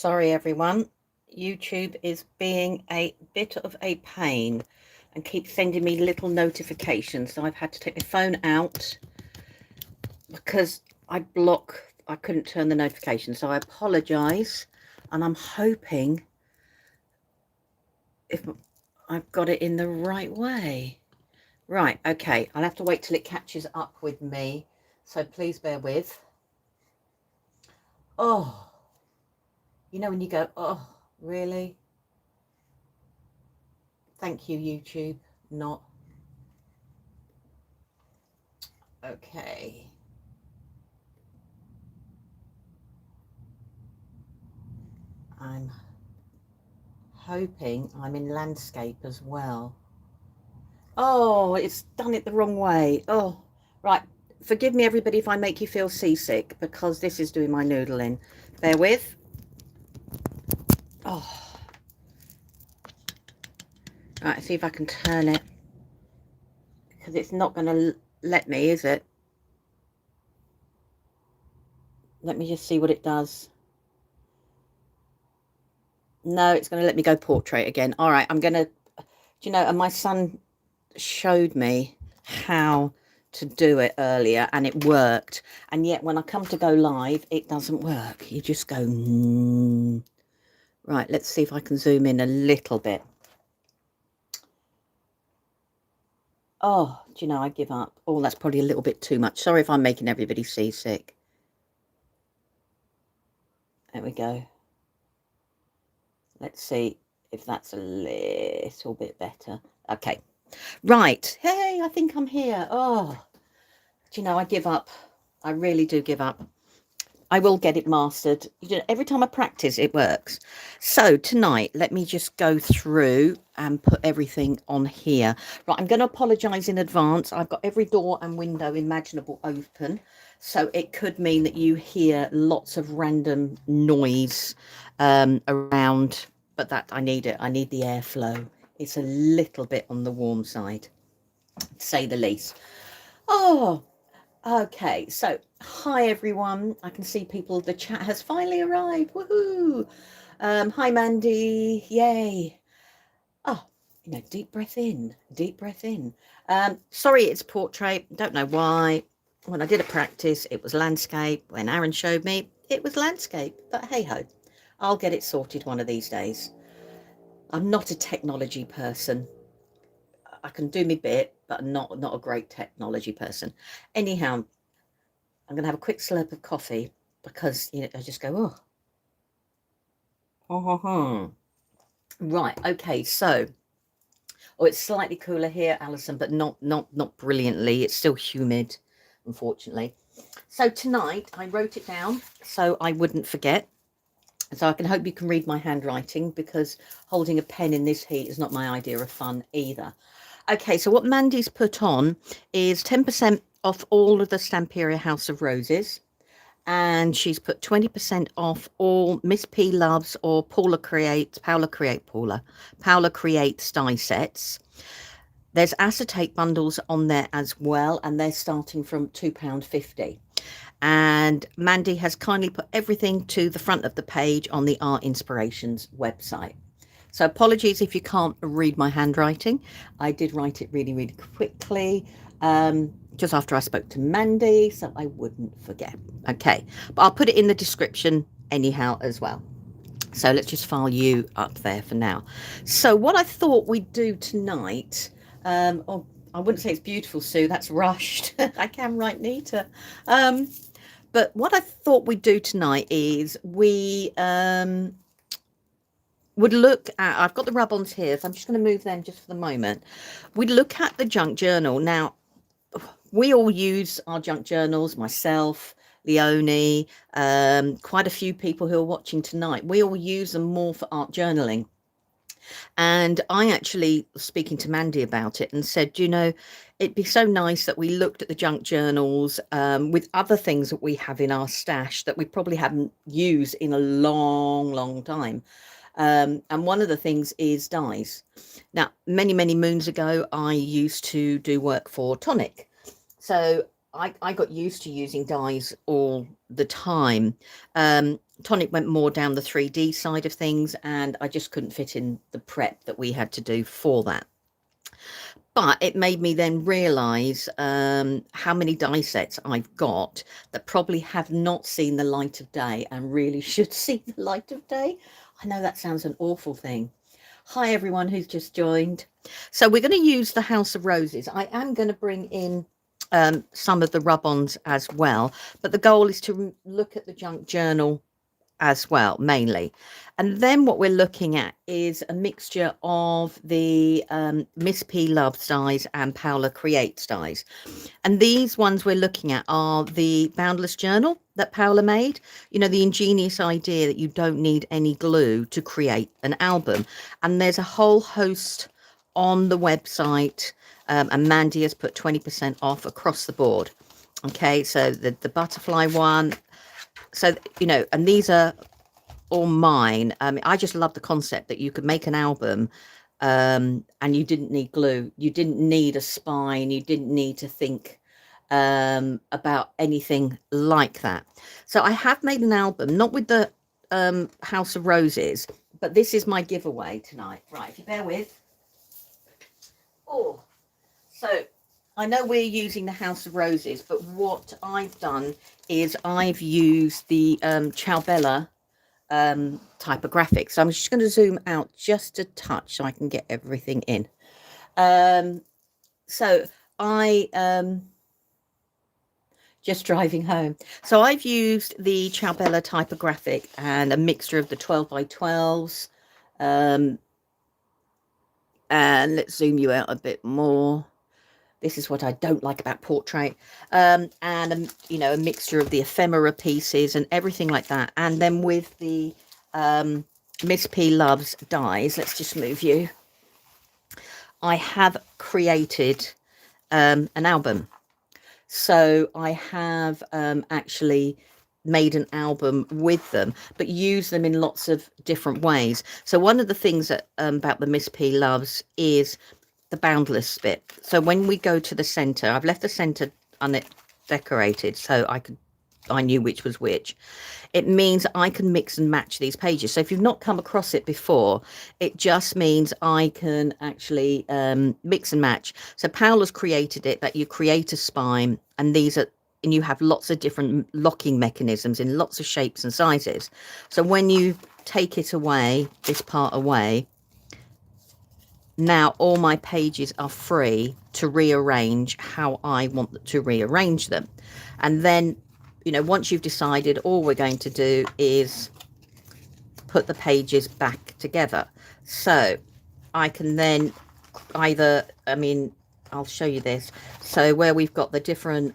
Sorry everyone, YouTube is being a bit of a pain and keeps sending me little notifications, so I've had to take my phone out because I couldn't turn the notification, so I apologise, and I'm hoping if I've got it in the right way. Right, okay, I'll have to wait till it catches up with me, so please bear with. Oh, you know when you go, oh, really? Thank you, YouTube. Not. Okay. I'm hoping I'm in landscape as well. Oh, it's done it the wrong way. Oh, right. Forgive me, everybody, if I make you feel seasick, because this is doing my noodling. Bear with. Oh. Right, see if I can turn it. Because it's not going to let me, is it? Let me just see what it does. No, it's going to let me go portrait again. All right, I'm going to, you know, and my son showed me how to do it earlier and it worked, and yet when I come to go live it doesn't work. You just go right. Let's see if I can zoom in a little bit. Oh, do you know, I give up. Oh, that's probably a little bit too much. Sorry if I'm making everybody seasick. There we go. Let's see if that's a little bit better. Okay, right. Hey, I think I'm here. Oh, do you know, I give up. I really do give up. I will get it mastered. You know, every time I practice, it works. So tonight, let me just go through and put everything on here. Right, I'm going to apologise in advance. I've got every door and window imaginable open. So it could mean that you hear lots of random noise around. But that, I need it. I need the airflow. It's a little bit on the warm side, to say the least. Oh, okay, so hi everyone. I can see people, the chat has finally arrived. Woohoo! Hi Mandy, yay. Oh, you know, deep breath in, deep breath in. Sorry, it's portrait, don't know why. When I did a practice, it was landscape. When Aaron showed me, it was landscape. But hey ho, I'll get it sorted one of these days. I'm not a technology person. I can do my bit, but not a great technology person. Anyhow, I'm going to have a quick slurp of coffee because, you know, I just go, oh. Right, okay, so, oh, it's slightly cooler here, Alison, but not brilliantly. It's still humid, unfortunately. So tonight, I wrote it down so I wouldn't forget. So I can hope you can read my handwriting, because holding a pen in this heat is not my idea of fun either. Okay, so what Mandy's put on is 10% off all of the Stamperia House of Roses. And she's put 20% off all Miss P Loves or Paula Creates die sets. There's acetate bundles on there as well, and they're starting from £2.50. And Mandy has kindly put everything to the front of the page on the Art Inspirations website. So apologies if you can't read my handwriting. I did write it really, really quickly. Just after I spoke to Mandy, so I wouldn't forget. Okay, but I'll put it in the description anyhow as well. So let's just file you up there for now. So what I thought we'd do tonight, oh, I wouldn't say it's beautiful, Sue, that's rushed. I can write neater. But what I thought we'd do tonight is we would look at, I've got the rub-ons here, so I'm just going to move them just for the moment. We'd look at the junk journal. Now, we all use our junk journals, myself, Leonie, quite a few people who are watching tonight. We all use them more for art journaling. And I actually was speaking to Mandy about it and said, you know, it'd be so nice that we looked at the junk journals with other things that we have in our stash that we probably haven't used in a long, long time. And one of the things is dies. Now, many, many moons ago, I used to do work for Tonic. So I got used to using dies all the time. Tonic went more down the 3D side of things, and I just couldn't fit in the prep that we had to do for that. But it made me then realise how many die sets I've got that probably have not seen the light of day and really should see the light of day. I know that sounds an awful thing. Hi, everyone who's just joined. So we're going to use the House of Roses. I am going to bring in some of the rub-ons as well. But the goal is to look at the junk journal as well, mainly. And then what we're looking at is a mixture of the Miss P Loves dies and Paula Creates dies. And these ones we're looking at are the Boundless Journal that Paula made. You know, the ingenious idea that you don't need any glue to create an album. And there's a whole host on the website, and Mandy has put 20% off across the board. Okay, so the butterfly one. So, you know, and these are all mine. I just love the concept that you could make an album and you didn't need glue. You didn't need a spine. You didn't need to think about anything like that. So I have made an album, not with the House of Roses, but this is my giveaway tonight. Right, if you bear with. Oh, so I know we're using the House of Roses, but what I've done is I've used the Ciao typographic. So I'm just going to zoom out just a touch so I can get everything in. So I just driving home. So I've used the Ciao typographic and a mixture of the 12 by 12s. And let's zoom you out a bit more. This is what I don't like about portrait. And, you know, a mixture of the ephemera pieces and everything like that. And then with the Miss P Loves dies, let's just move you. I have created an album. So I have actually made an album with them, but use them in lots of different ways. So one of the things that about the Miss P Loves is the boundless bit. So when we go to the center, I've left the center undecorated so I knew which was which. It means I can mix and match these pages. So if you've not come across it before, it just means I can actually mix and match. So Paula's created it that you create a spine, and and you have lots of different locking mechanisms in lots of shapes and sizes. So when you take it away, this part away, now all my pages are free to rearrange how I want to rearrange them. And then, you know, once you've decided, all we're going to do is put the pages back together. So I can then either, I mean, I'll show you this. So where we've got the different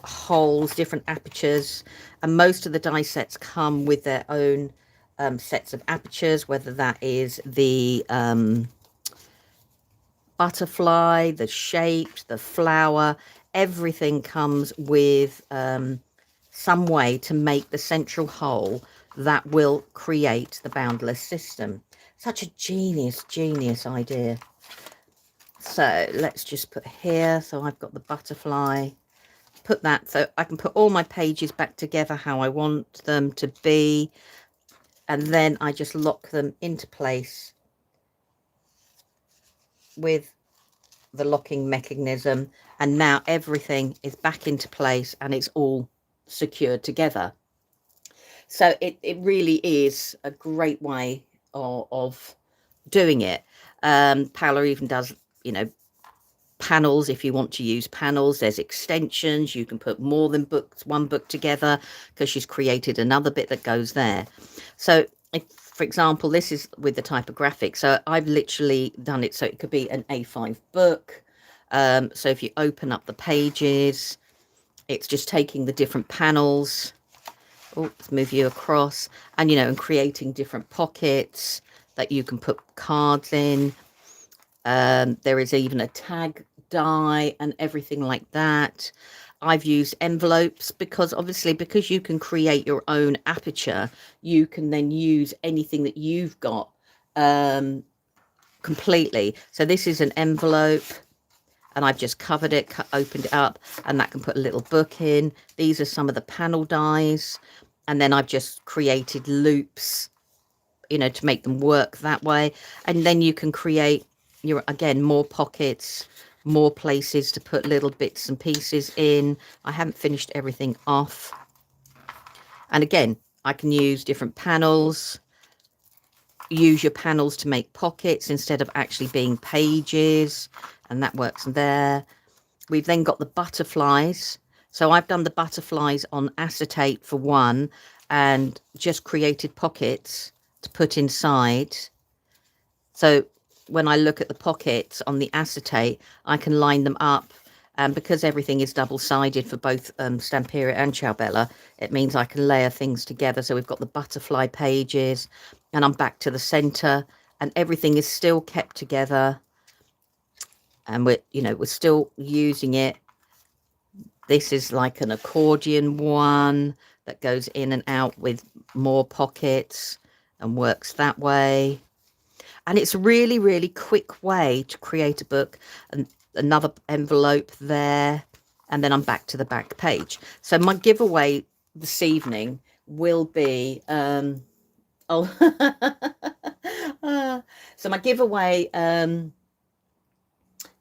holes, different apertures, and most of the die sets come with their own sets of apertures, whether that is the butterfly, the shapes, the flower, everything comes with some way to make the central hole that will create the boundless system. Such a genius idea. So let's just put here. So I've got the butterfly, put that so I can put all my pages back together how I want them to be, and then I just lock them into place with the locking mechanism, and now everything is back into place and it's all secured together. So it really is a great way of doing it. Paula even does, you know, panels. If you want to use panels, there's extensions. You can put more than one book together, because she's created another bit that goes there. So if, for example, this is with the typographic, so I've literally done it so it could be an A5 book. So if you open up the pages, it's just taking the different panels. Oh, let's move you across, and, you know, and creating different pockets that you can put cards in. There is even a tag die and everything like that. I've used envelopes because obviously, because you can create your own aperture, you can then use anything that you've got completely. So this is an envelope, and I've just covered it, opened it up, and that can put a little book in. These are some of the panel dies. and then I've just created loops, you know, to make them work that way. And then you can create your, again, more pockets, more places to put little bits and pieces in. I haven't finished everything off. And again, I can use different panels. Use your panels to make pockets instead of actually being pages, and that works there. We've then got the butterflies. So I've done the butterflies on acetate for one, and just created pockets to put inside. So when I look at the pockets on the acetate, I can line them up. And because everything is double-sided for both Stamperia and Ciao Bella, it means I can layer things together. So we've got the butterfly pages, and I'm back to the center, and everything is still kept together. And we're still using it. This is like an accordion one that goes in and out with more pockets and works that way. And it's a really, really quick way to create a book. And another envelope there, and then I'm back to the back page. So my giveaway this evening will be so my giveaway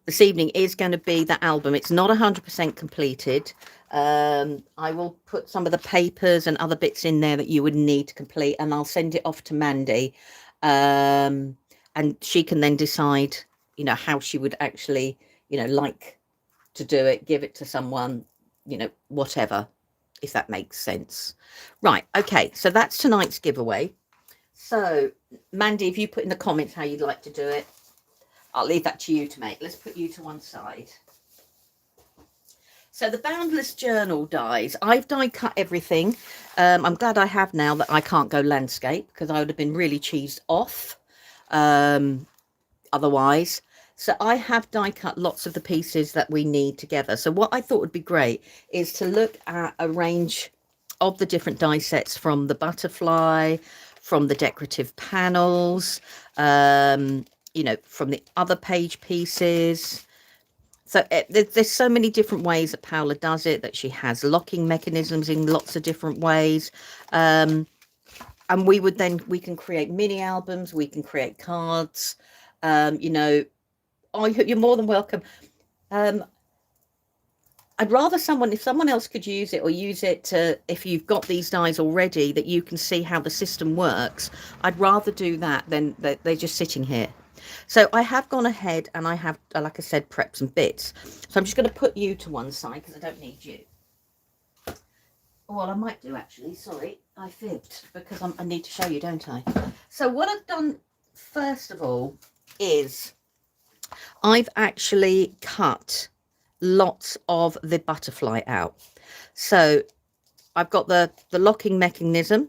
this evening is going to be the album. It's not 100% completed. I will put some of the papers and other bits in there that you would need to complete, and I'll send it off to Mandy, and she can then decide, you know, how she would actually, you know, like to do it, give it to someone, you know, whatever, if that makes sense. Right, okay, so that's tonight's giveaway. So Mandy, if you put in the comments how you'd like to do it, I'll leave that to you to make. Let's put you to one side. So the Boundless Journal dies. I've die cut everything. I'm glad I have now that I can't go landscape, because I would have been really cheesed off otherwise. So I have die cut lots of the pieces that we need together. So what I thought would be great is to look at a range of the different die sets, from the butterfly, from the decorative panels, you know, from the other page pieces. So there's so many different ways that Paula does it, that she has locking mechanisms in lots of different ways. And we can create mini albums, we can create cards, you know. Oh, you're more than welcome. I'd rather if someone else could use it, or use it to, if you've got these dies already that you can see how the system works, I'd rather do that than they're just sitting here. So I have gone ahead and I have, like I said, prepped some bits. So I'm just going to put you to one side because I don't need you. Well, I might do actually. Sorry, I fibbed, because I need to show you, don't I? So what I've done first of all is I've actually cut lots of the butterfly out. So I've got the locking mechanism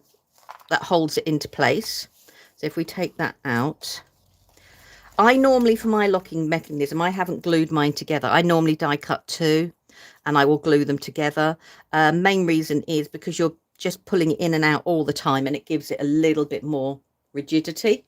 that holds it into place. So if we take that out, I normally, for my locking mechanism, I haven't glued mine together. I normally die cut two, and I will glue them together. Main reason is because you're just pulling it in and out all the time, and it gives it a little bit more rigidity.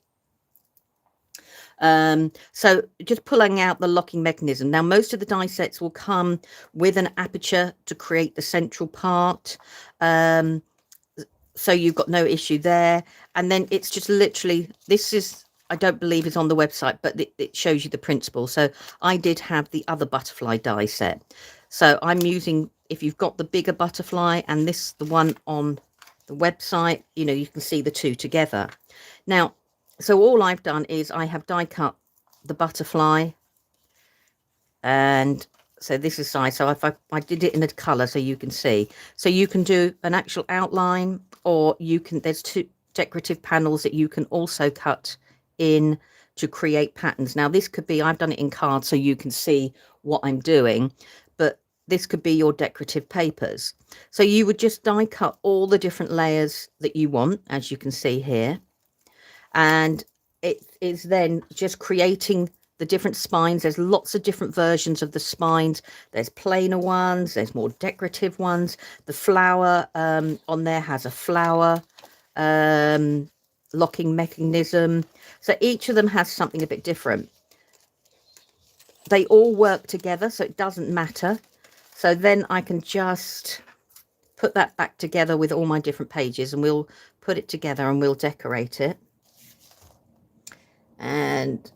So just pulling out the locking mechanism. Now, most of the die sets will come with an aperture to create the central part. So you've got no issue there. And then it's just literally, this is, I don't believe is on the website, but it shows you the principle. So I did have the other butterfly die set. So I'm using, if you've got the bigger butterfly and this, the one on the website, you know, you can see the two together. Now, so all I've done is I have die cut the butterfly, and so this is size. So if I did it in a color so you can see. So you can do an actual outline, or you can, there's two decorative panels that you can also cut in to create patterns. Now this could be, I've done it in cards so you can see what I'm doing, but this could be your decorative papers. So you would just die cut all the different layers that you want, as you can see here. And it is then just creating the different spines. There's lots of different versions of the spines. There's plainer ones, there's more decorative ones. The flower on there has a flower locking mechanism. So each of them has something a bit different. They all work together, so it doesn't matter. So then I can just put that back together with all my different pages, and we'll put it together and we'll decorate it. And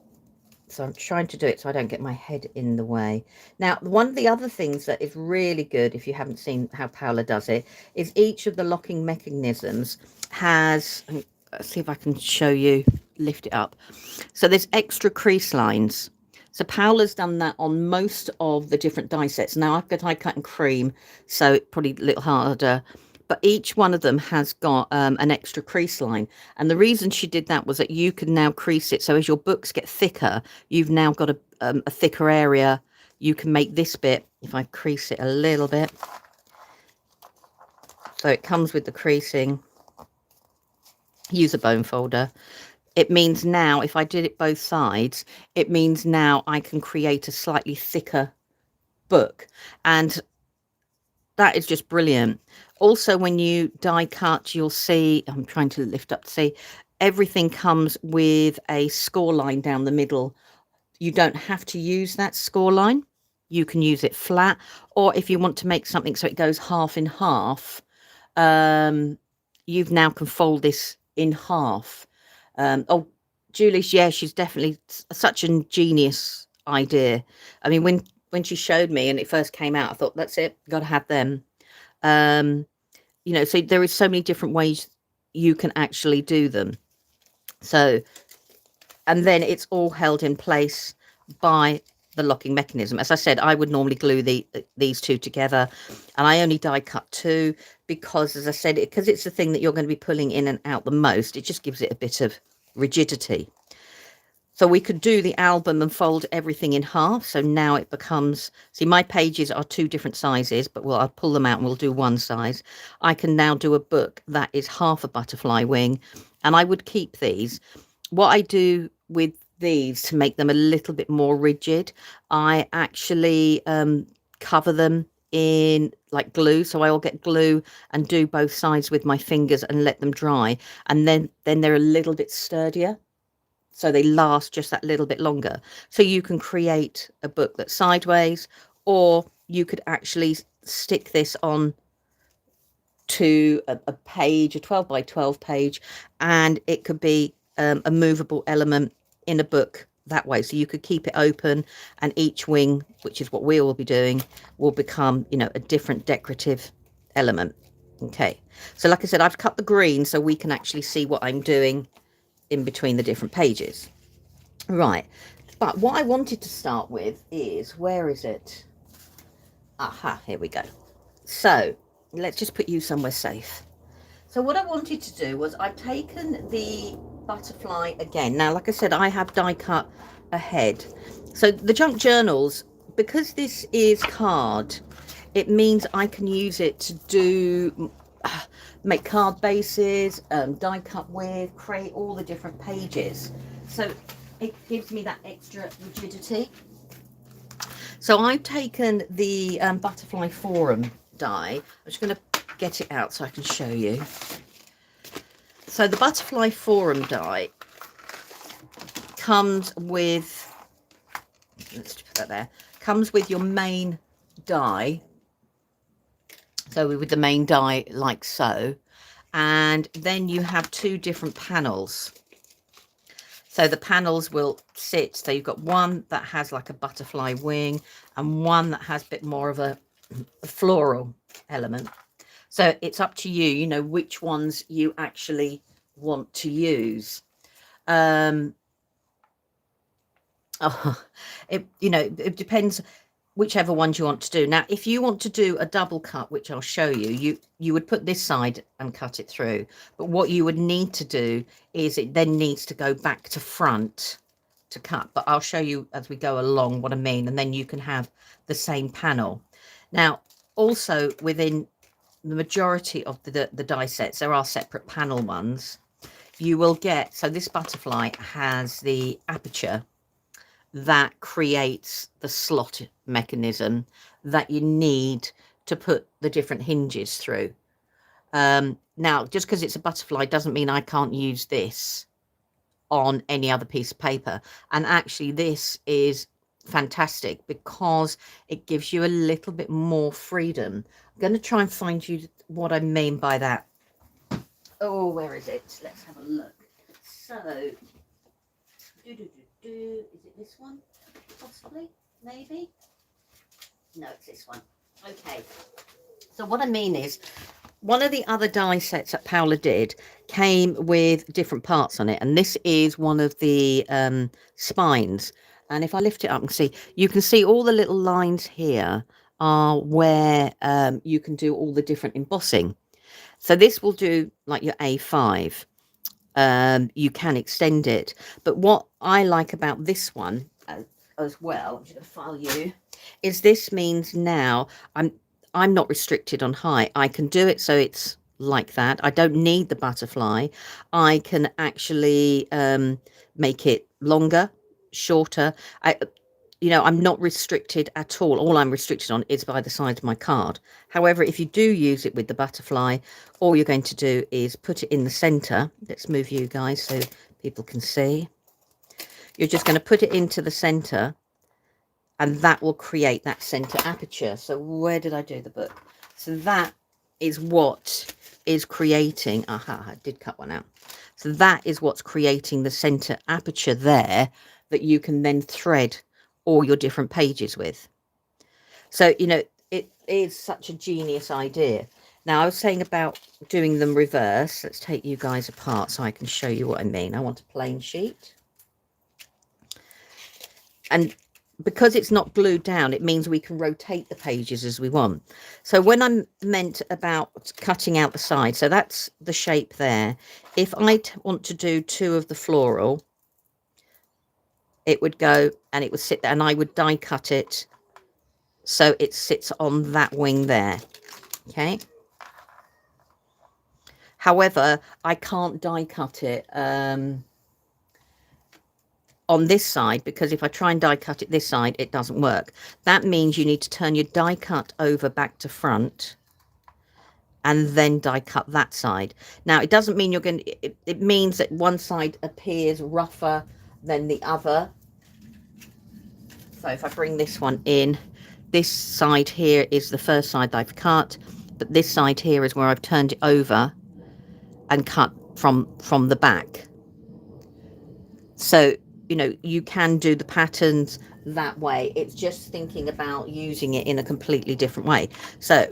so I'm trying to do it so I don't get my head in the way. Now, one of the other things that is really good, if you haven't seen how Paula does it, is each of the locking mechanisms has, let's see if I can show you, lift it up. So there's extra crease lines. So Paula's done that on most of the different die sets. Now I've got die cut and cream, so it's probably a little harder. But each one of them has got an extra crease line. And the reason she did that was that you can now crease it. So as your books get thicker, you've now got a thicker area. You can make this bit, if I crease it a little bit. So it comes with the creasing. Use a bone folder. It means now, if I did it both sides, it means now I can create a slightly thicker book. And that is just brilliant. Also, when you die cut, you'll see, I'm trying to lift up to see, everything comes with a score line down the middle. You don't have to use that score line. You can use it flat, or if you want to make something so it goes half in half, you've now can fold this in half. Oh, Julie's, yeah, she's definitely such a genius idea. I mean, when she showed me and it first came out, I thought, that's it, got to have them. You know, so there is so many different ways you can actually do them. So, and then it's all held in place by the locking mechanism. As I said, I would normally glue these two together, and I only die cut two because, as I said, because it's the thing that you're going to be pulling in and out the most, it just gives it a bit of rigidity. So we could do the album and fold everything in half. So now it becomes, see, my pages are two different sizes, but I'll pull them out and we'll do one size. I can now do a book that is half a butterfly wing, and I would keep these. What I do with these to make them a little bit more rigid, I actually cover them in like glue. So I'll get glue and do both sides with my fingers and let them dry. And then they're a little bit sturdier. So they last just that little bit longer. So you can create a book that's sideways, or you could actually stick this on to a page, a 12 by 12 page, and it could be a movable element in a book that way. So you could keep it open, and each wing, which is what we will be doing, will become, you know, a different decorative element. Okay, so like I said, I've cut the green so we can actually see what I'm doing in between the different pages. Right, but what I wanted to start with is, where is it? Aha, here we go. So let's just put you somewhere safe. So what I wanted to do was, I've taken the butterfly again. Now, like I said, I have die cut ahead. So the junk journals, because this is card, it means I can use it to do make card bases, die cut with, create all the different pages. So it gives me that extra rigidity. So I've taken the Butterfly Forum die. I'm just going to get it out so I can show you. So the Butterfly Forum die comes with, let's put that there, comes with your main die. So with the main die like so, and then you have two different panels. So the panels will sit, so you've got one that has like a butterfly wing and one that has a bit more of a floral element. So it's up to you, you know, which ones you actually want to use. It depends whichever ones you want to do. Now, if you want to do a double cut, which I'll show you, you would put this side and cut it through. But what you would need to do is it then needs to go back to front to cut. But I'll show you as we go along what I mean, and then you can have the same panel. Now, also within the majority of the die sets, there are separate panel ones. You will get, so this butterfly has the aperture that creates the slot mechanism that you need to put the different hinges through. Now, just because it's a butterfly doesn't mean I can't use this on any other piece of paper. And actually this is fantastic because it gives you a little bit more freedom. I'm going to try and find you what I mean by that. Oh, where is it? Let's have a look. So, is it this one? Possibly? Maybe? No, it's this one. Okay. So what I mean is, one of the other die sets that Paula did came with different parts on it. And this is one of the spines. And if I lift it up and see, you can see all the little lines here are where you can do all the different embossing. So this will do like your A5. You can extend it. But what I like about this one as well, I'm just going to file you, is this means now I'm not restricted on height. I can do it so it's like that. I don't need the butterfly. I can actually make it longer, shorter. I'm not restricted at all. All I'm restricted on is by the size of my card. However, if you do use it with the butterfly, all you're going to do is put it in the center. Let's move you guys so people can see. You're just going to put it into the center, and that will create that center aperture. So where did I do the book? So that is what is creating, aha, I did cut one out. So that is what's creating the center aperture there that you can then thread all your different pages with. So, it is such a genius idea. Now, I was saying about doing them reverse. Let's take you guys apart so I can show you what I mean. I want a plain sheet. And because it's not glued down, it means we can rotate the pages as we want. So when I'm meant about cutting out the side, so that's the shape there. If I want to do 2 of the floral, it would go and it would sit there, and I would die cut it so it sits on that wing there. Okay. However, I can't die cut it on this side, because if I try and die cut it this side, it doesn't work. That means you need to turn your die cut over back to front and then die cut that side. Now, it doesn't mean you're going to, it means that one side appears rougher than the other. So if I bring this one in, this side here is the first side that I've cut, but this side here is where I've turned it over and cut from the back. So, you can do the patterns that way. It's just thinking about using it in a completely different way. So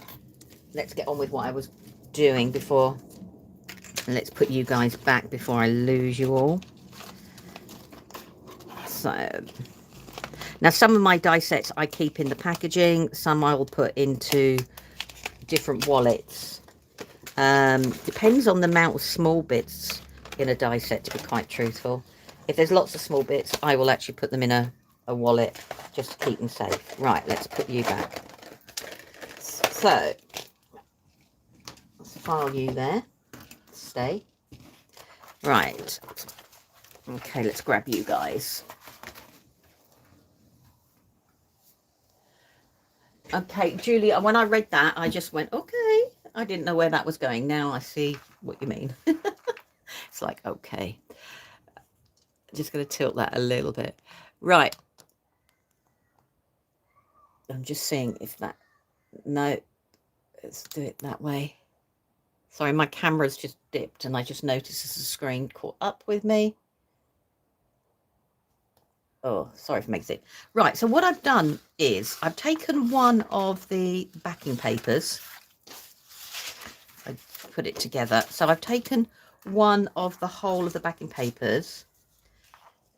let's get on with what I was doing before. And let's put you guys back before I lose you all. So now some of my die sets I keep in the packaging. Some I will put into different wallets. Depends on the amount of small bits in a die set, to be quite truthful. If there's lots of small bits, I will actually put them in a wallet just to keep them safe. Right, let's put you back. So, let's file you there. Stay. Right. Okay, let's grab you guys. Okay, Julie, when I read that, I just went, okay. I didn't know where that was going. Now I see what you mean. It's like, okay. Just going to tilt that a little bit. Right. I'm just seeing if that... No. Let's do it that way. Sorry, my camera's just dipped and I just noticed the screen caught up with me. Oh, sorry for making it. Right, so what I've done is I've taken one of the backing papers. I put it together. So I've taken one of the whole of the backing papers,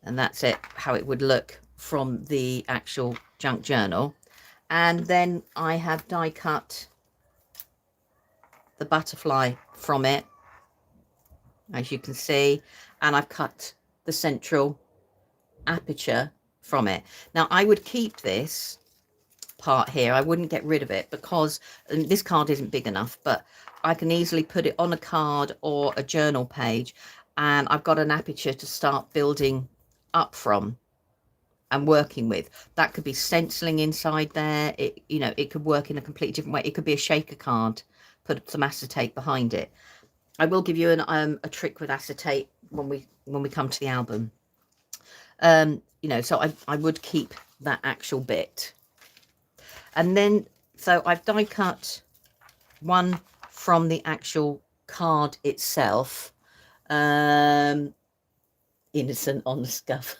and that's it, how it would look from the actual junk journal. And then I have die cut the butterfly from it, as you can see, and I've cut the central aperture from it. Now I would keep this part here. I wouldn't get rid of it because this card isn't big enough, but I can easily put it on a card or a journal page, and I've got an aperture to start building up from and working with. That could be stenciling inside there. It could work in a completely different way. It could be a shaker card, put some acetate behind it. I will give you a trick with acetate when we come to the album. So I would keep that actual bit. And then, so I've die cut 1 from the actual card itself. Innocent on the scuff.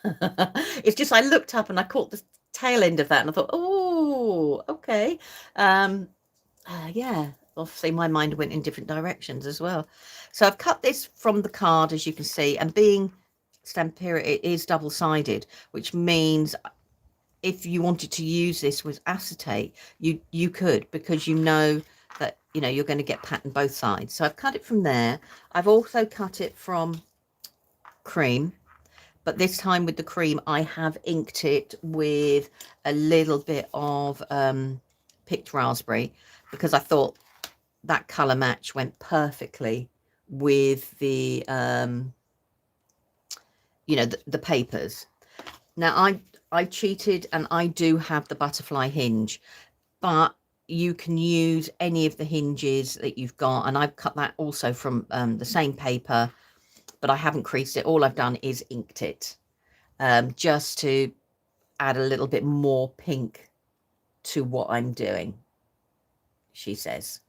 It's just I looked up and I caught the tail end of that and I thought, oh, okay. Yeah, obviously my mind went in different directions as well. So I've cut this from the card, as you can see, and being Stamperia, it is double-sided, which means if you wanted to use this with acetate, you could, because you know that you're going to get pattern both sides. So I've cut it from there. I've also cut it from cream, but this time with the cream I have inked it with a little bit of picked raspberry, because I thought that color match went perfectly with the the papers. Now I cheated and I do have the butterfly hinge, but you can use any of the hinges that you've got, and I've cut that also from the same paper, but I haven't creased it. All I've done is inked it, just to add a little bit more pink to what I'm doing, she says.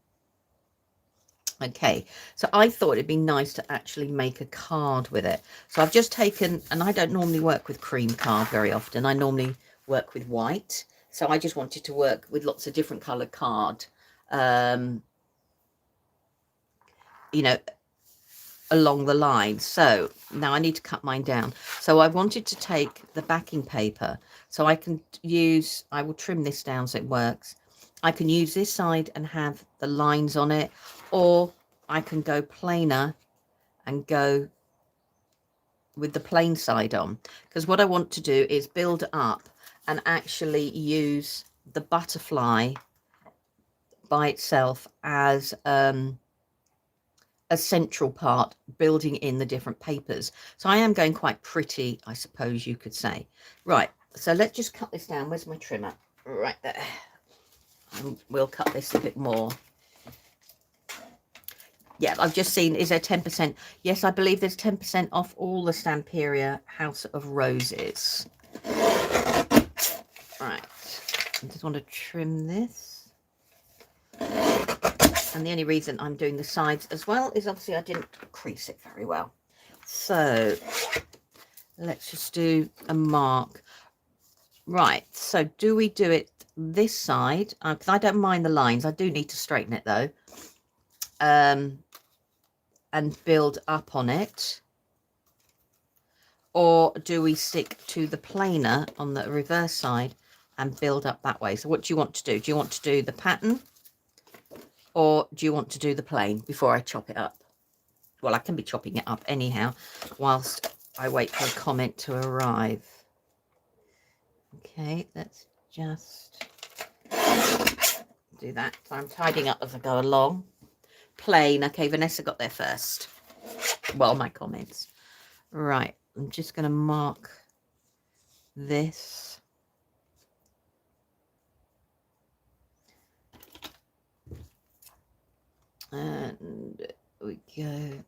Okay, so I thought it'd be nice to actually make a card with it. So I've just taken, and I don't normally work with cream card very often. I normally work with white. So I just wanted to work with lots of different coloured card, along the line. So now I need to cut mine down. So I wanted to take the backing paper. So I will trim this down so it works. I can use this side and have the lines on it, or I can go plainer and go with the plain side on, because what I want to do is build up and actually use the butterfly by itself as a central part, building in the different papers. So I am going quite pretty, I suppose you could say. Right, so let's just cut this down. Where's my trimmer? Right there. And we'll cut this a bit more. Yeah, I've just seen, is there 10%? Yes, I believe there's 10% off all the Stamperia House of Roses. Right, I just want to trim this. And the only reason I'm doing the sides as well is obviously I didn't crease it very well. So let's just do a mark. Right, so do we do it this side? Because I don't mind the lines. I do need to straighten it though. And build up on it, or do we stick to the plainer on the reverse side and build up that way? So what do you want to do? Do you want to do the pattern, or do you want to do the plain before I chop it up? Well, I can be chopping it up anyhow whilst I wait for a comment to arrive. Okay, let's just do that. So I'm tidying up as I go along. Plain. Okay, Vanessa got there first. Well, my comments. Right, I'm just going to mark this. And we go.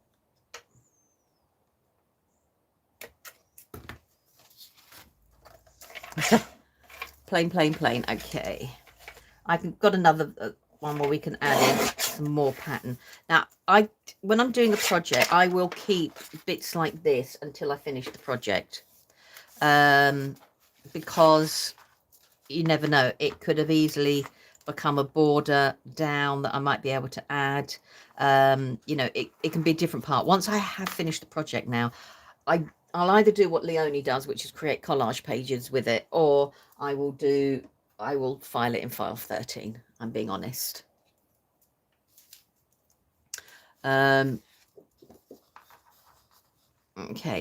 Plain, plain, plain. Okay. I've got another one where we can add in some more pattern. Now, when I'm doing a project, I will keep bits like this until I finish the project, because you never know, it could have easily become a border down that I might be able to add. It can be a different part. Once I have finished the project now, I'll either do what Leonie does, which is create collage pages with it, or I will file it in file 13. I'm being honest. Okay,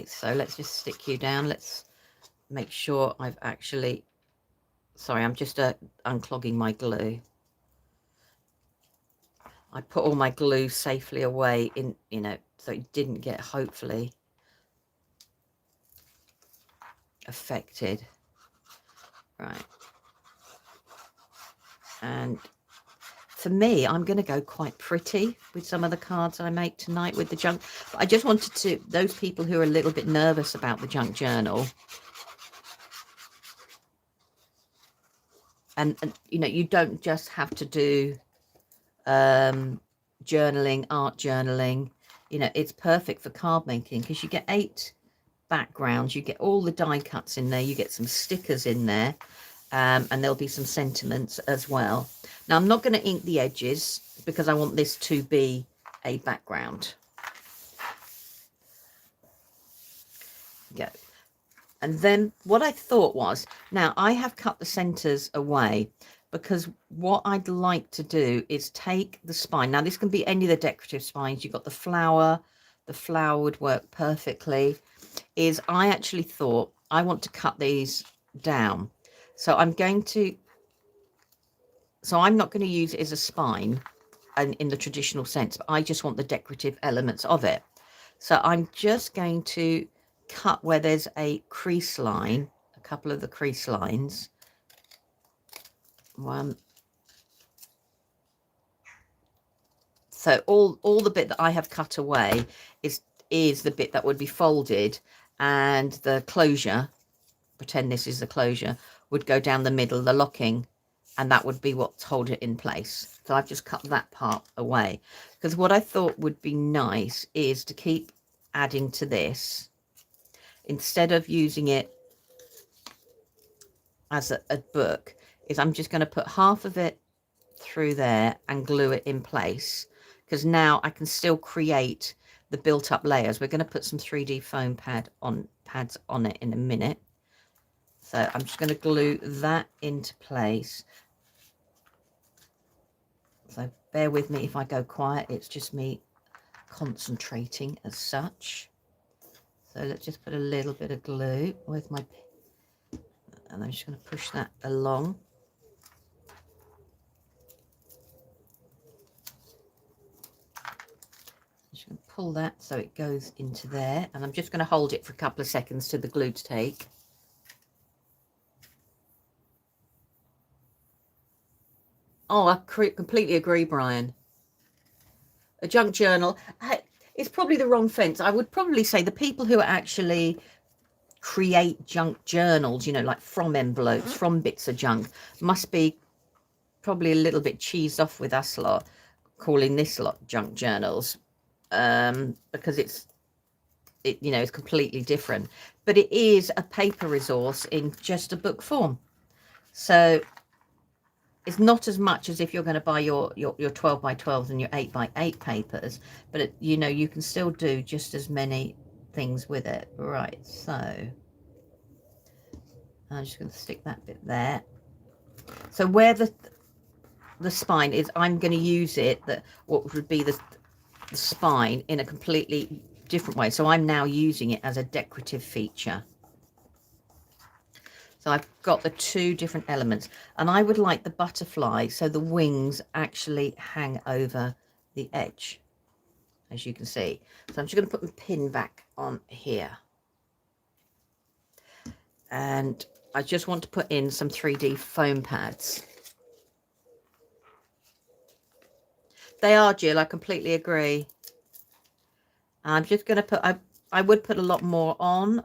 so let's just stick you down. Let's make sure I've actually, sorry, I'm just unclogging my glue. I put all my glue safely away in, so it didn't get, hopefully, affected. Right. And for me, I'm going to go quite pretty with some of the cards I make tonight with the junk. But I just wanted to, those people who are a little bit nervous about the junk journal, and you don't just have to do journaling, art journaling. You know, it's perfect for card making because you get 8 backgrounds, you get all the die cuts in there, you get some stickers in there, and there'll be some sentiments as well. Now I'm not going to ink the edges because I want this to be a background. Go. And then what I thought was, now I have cut the centers away because what I'd like to do is take the spine. Now this can be any of the decorative spines. You've got the flower would work perfectly. Is I actually thought I want to cut these down. So I'm not going to use it as a spine and in the traditional sense, but I just want the decorative elements of it. So I'm just going to cut where there's a crease line, a couple of the crease lines. One. So all the bit that I have cut away is the bit that would be folded, and the closure, pretend this is the closure, would go down the middle, the locking, and that would be what's hold it in place. So I've just cut that part away because what I thought would be nice is to keep adding to this. Instead of using it as a book, is I'm just going to put half of it through there and glue it in place, because now I can still create the built up layers. We're going to put some 3D foam pads on it in a minute. So I'm just going to glue that into place. So bear with me if I go quiet, it's just me concentrating as such. So let's just put a little bit of glue with my, and I'm just going to push that along. Just going to pull that so it goes into there, and I'm just going to hold it for a couple of seconds to the glue to take. Oh, I completely agree, Brian. A junk journal, it's probably the wrong fence. I would probably say the people who actually create junk journals, you know, like from envelopes, from bits of junk, must be probably a little bit cheesed off with us lot, calling this lot junk journals, because it's completely different. But it is a paper resource in just a book form. So it's not as much as if you're going to buy your 12 by 12s and your 8 by 8 papers, but you can still do just as many things with it. Right, so I'm just going to stick that bit there. So where the spine is, I'm going to use it, that what would be the spine, in a completely different way. So I'm now using it as a decorative feature. So I've got the 2 different elements, and I would like the butterfly so the wings actually hang over the edge, as you can see. So I'm just going to put my pin back on here, and I just want to put in some 3D foam pads. They are, Jill, I completely agree. I'm just going to put, I would put a lot more on,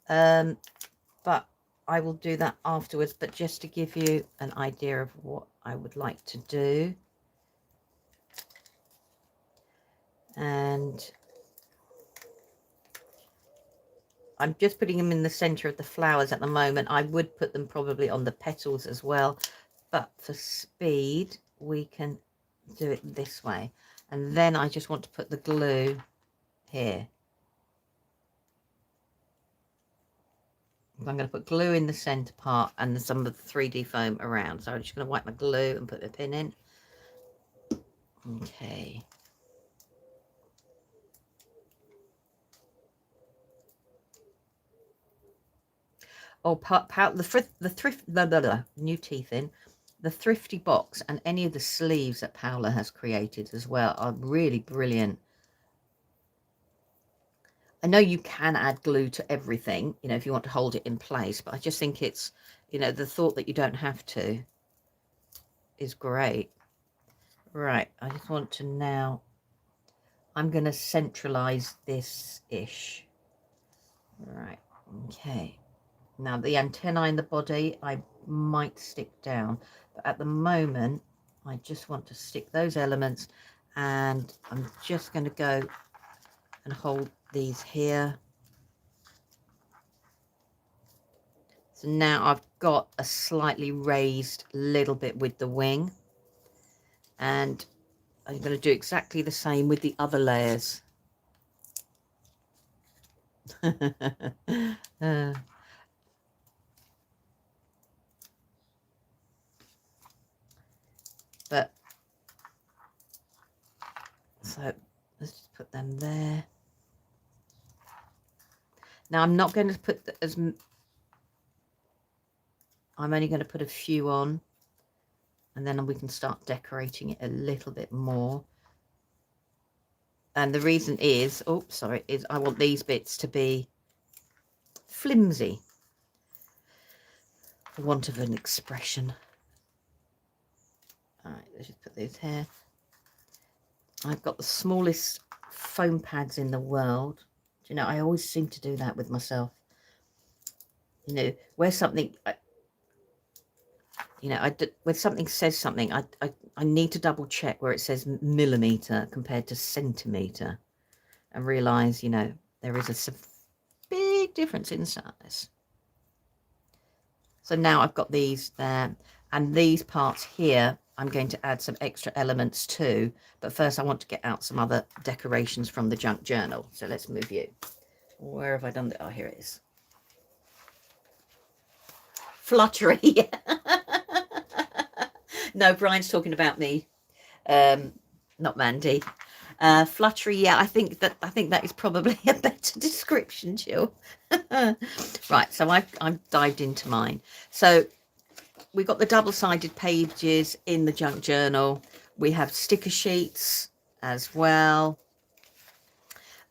but I will do that afterwards. But just to give you an idea of what I would like to do. And I'm just putting them in the center of the flowers at the moment. I would put them probably on the petals as well, but for speed we can do it this way. And then I just want to put the glue here. I'm going to put glue in the center part and some of the 3D foam around. So I'm just going to wipe my glue and put the pin in. Okay. Oh, new teeth in. The thrifty box and any of the sleeves that Paula has created as well are really brilliant. I know you can add glue to everything, if you want to hold it in place, but I just think it's, the thought that you don't have to is great. Right, I just want to now, I'm going to centralize this-ish. Right, okay. Now the antennae in the body, I might stick down, but at the moment, I just want to stick those elements and I'm just going to go and hold these here. So now I've got a slightly raised little bit with the wing, and I'm going to do exactly the same with the other layers. But so let's just put them there. Now I'm not going to put I'm only going to put a few on, and then we can start decorating it a little bit more. And the reason is, oh sorry, is I want these bits to be flimsy, for want of an expression. All right, let's just put these here. I've got the smallest foam pads in the world. Do you know, I always seem to do that with myself. You know, where something, you know, when something says something, I need to double check where it says millimeter compared to centimeter, and realise, you know, there is a big difference in size. So now I've got these there, and these parts here I'm going to add some extra elements too, but first I want to get out some other decorations from the junk journal. So let's move you. Where have I done that? Oh, here it is. Fluttery. No, Brian's talking about me, not Mandy. Fluttery, yeah, I think that is probably a better description, Jill. Right, so I've dived into mine. So we've got the double-sided pages in the junk journal. We have sticker sheets as well,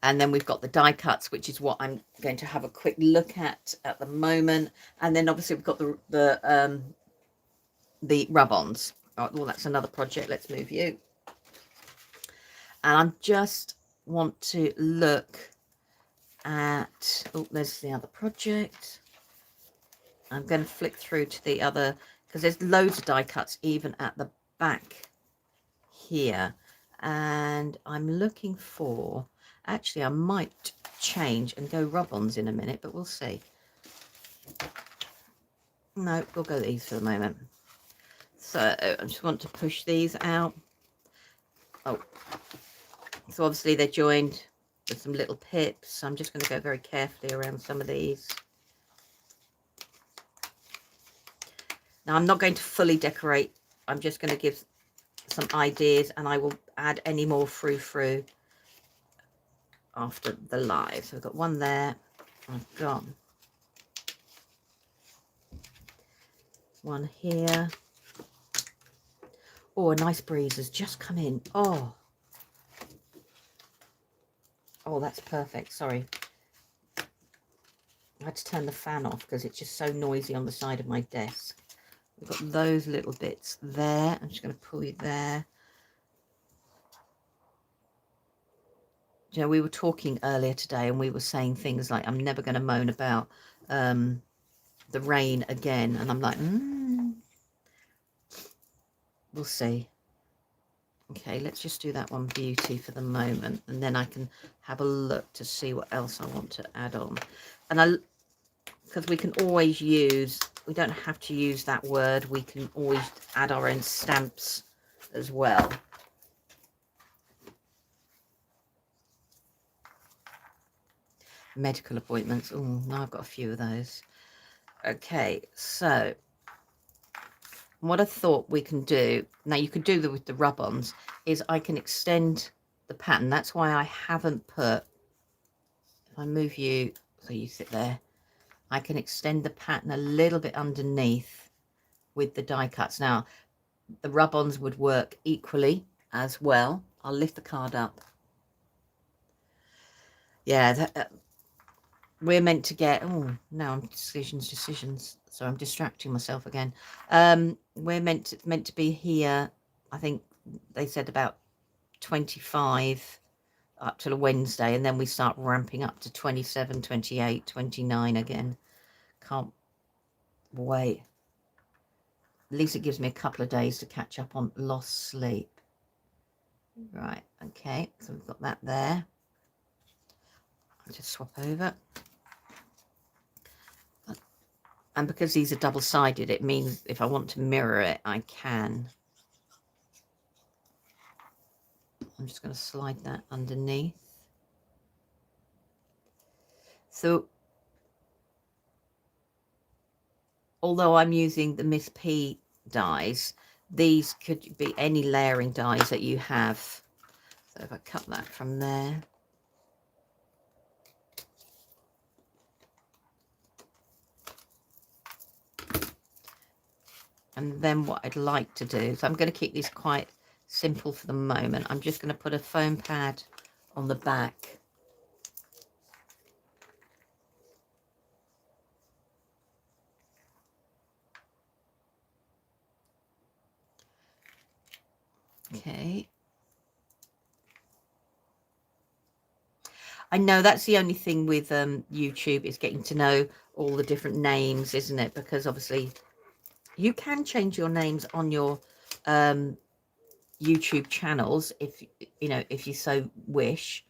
and then we've got the die cuts, which is what I'm going to have a quick look at the moment. And then obviously we've got the rub-ons. Oh, well, that's another project. Let's move you. And I just want to look at, oh, there's the other project. I'm going to flick through to the other, because there's loads of die cuts even at the back here. And I'm looking for, actually I might change and go rub-ons in a minute, but we'll see. No, we'll go these for the moment. So I just want to push these out. Oh, so obviously they're joined with some little pips. So I'm just going to go very carefully around some of these. Now I'm not going to fully decorate. I'm just going to give some ideas, and I will add any more through after the live. So I've got one there. I've got one here. Oh, a nice breeze has just come in. Oh, that's perfect. Sorry, I had to turn the fan off because it's just so noisy on the side of my desk. We've got those little bits there. I'm just going to pull you there. You know, we were talking earlier today, and we were saying things like, I'm never going to moan about the rain again. And I'm like, we'll see. Okay, let's just do that one beauty for the moment, and then I can have a look to see what else I want to add on. And because we can always use, we don't have to use that word, we can always add our own stamps as well. Medical appointments. Oh, now I've got a few of those. Okay, so what I thought we can do, now you could do that with the rub-ons, is I can extend the pattern. That's why I haven't put, if I move you, so you sit there, I can extend the pattern a little bit underneath with the die cuts. Now, the rub-ons would work equally as well. I'll lift the card up. Yeah, we're meant to get, oh, now I'm decisions. So I'm distracting myself again. We're meant to be here, I think they said about 25 up till a Wednesday, and then we start ramping up to 27, 28, 29 again. Can't wait. At least it gives me a couple of days to catch up on lost sleep. Right, okay, so we've got that there. I'll just swap over. And because these are double-sided, it means if I want to mirror it, I can. I'm just going to slide that underneath. So, although I'm using the Miss P dies, these could be any layering dies that you have. So if I cut that from there. And then what I'd like to do, so I'm going to keep these quite simple for the moment. I'm just going to put a foam pad on the back. Okay. I know that's the only thing with YouTube is getting to know all the different names, isn't it? Because obviously you can change your names on your YouTube channels if you so wish.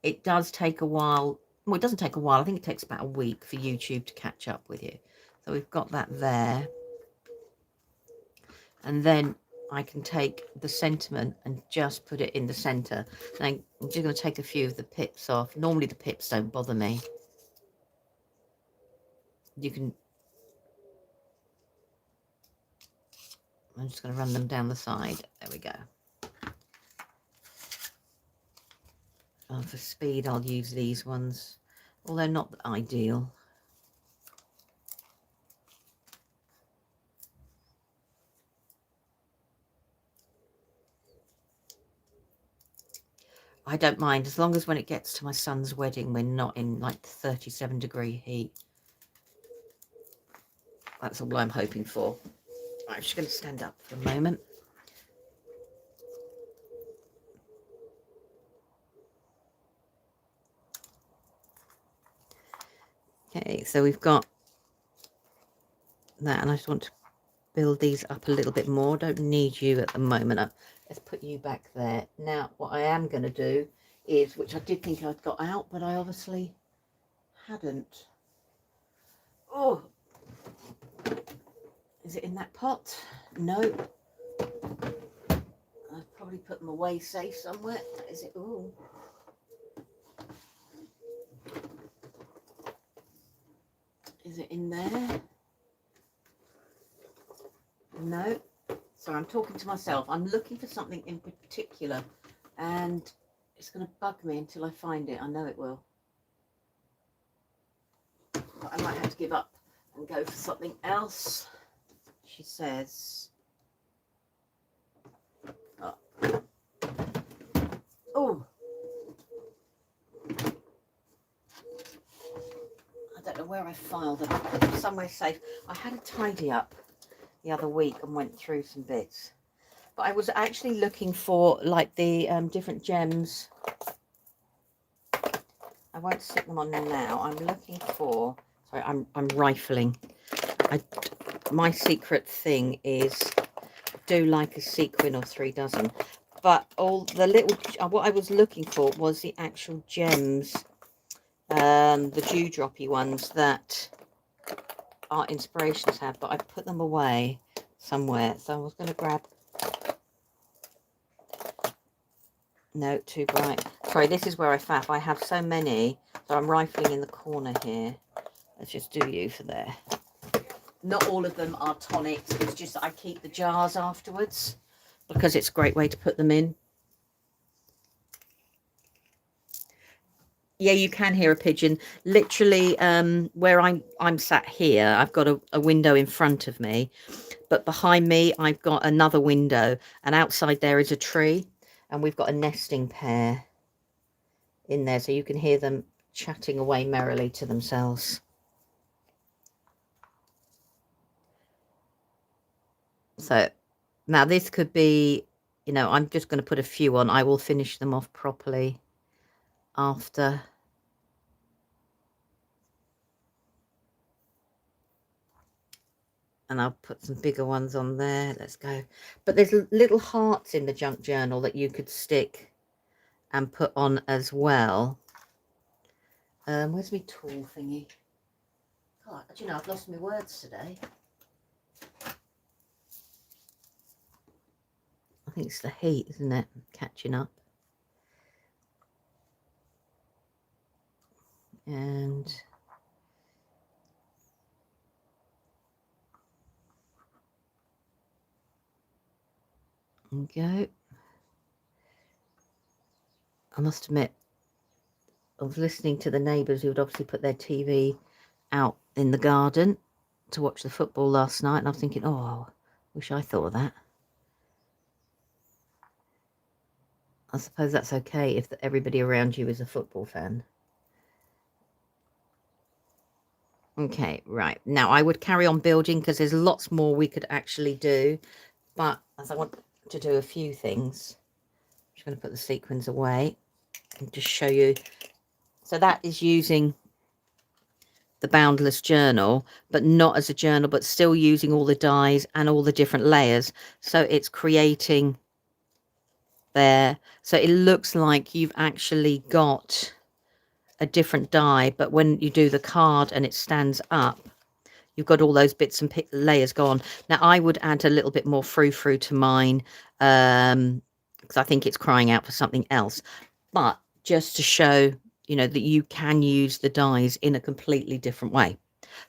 It does take a while. Well, it doesn't take a while. I think it takes about a week for YouTube to catch up with you. So we've got that there. And then I can take the sentiment and just put it in the center. And I'm just going to take a few of the pips off. Normally the pips don't bother me. You can... I'm just going to run them down the side. There we go. For speed, I'll use these ones, although not ideal. I don't mind, as long as when it gets to my son's wedding, we're not in like 37-degree heat. That's all I'm hoping for. I'm just going to stand up for a moment. Okay, so we've got that, and I just want to build these up a little bit more. Don't need you at the moment. Let's put you back there. Now, what I am going to do is, which I did think I'd got out, but I obviously hadn't. Oh, is it in that pot? No. I've probably put them away safe somewhere. Is it? Oh. Is it in there? No. So I'm talking to myself. I'm looking for something in particular, and it's going to bug me until I find it. I know it will. But I might have to give up and go for something else. She says. Oh. I don't know where I filed them. I put them somewhere safe. I had a tidy up the other week and went through some bits. But I was actually looking for like the different gems. I won't stick them on now. I'm looking for... Sorry, I'm rifling. My secret thing is do like a sequin or 3 dozen. But all the little... What I was looking for was the actual gems. The dewdroppy ones that Art Inspirations have. But I put them away somewhere. So I was going to grab... No, too bright. Sorry, this is where I faff. I have so many. So I'm rifling in the corner here. Let's just do you for there. Not all of them are tonics. It's just that I keep the jars afterwards because it's a great way to put them in. Yeah, you can hear a pigeon. Literally, where I'm sat here, I've got a window in front of me. But behind me, I've got another window. And outside there is a tree. And we've got a nesting pair in there, so you can hear them chatting away merrily to themselves. So now this could be, I'm just going to put a few on. I will finish them off properly after. And I'll put some bigger ones on there. Let's go. But there's little hearts in the junk journal that you could stick and put on as well. Where's my tool thingy? God, do you know, I've lost my words today. I think it's the heat, isn't it? Catching up. And there we go. I must admit, I was listening to the neighbours who would obviously put their TV out in the garden to watch the football last night, and I was thinking, oh, wish I thought of that. I suppose that's okay if everybody around you is a football fan. Okay, right. Now I would carry on building because there's lots more we could actually do. But as I want to do a few things, I'm just going to put the sequins away and just show you. So that is using the boundless journal, but not as a journal, but still using all the dies and all the different layers. So it's creating there. So it looks like you've actually got a different die, but when you do the card and it stands up, you've got all those bits and layers gone. Now I would add a little bit more frou-frou to mine because I think it's crying out for something else, but just to show, you know, that you can use the dies in a completely different way.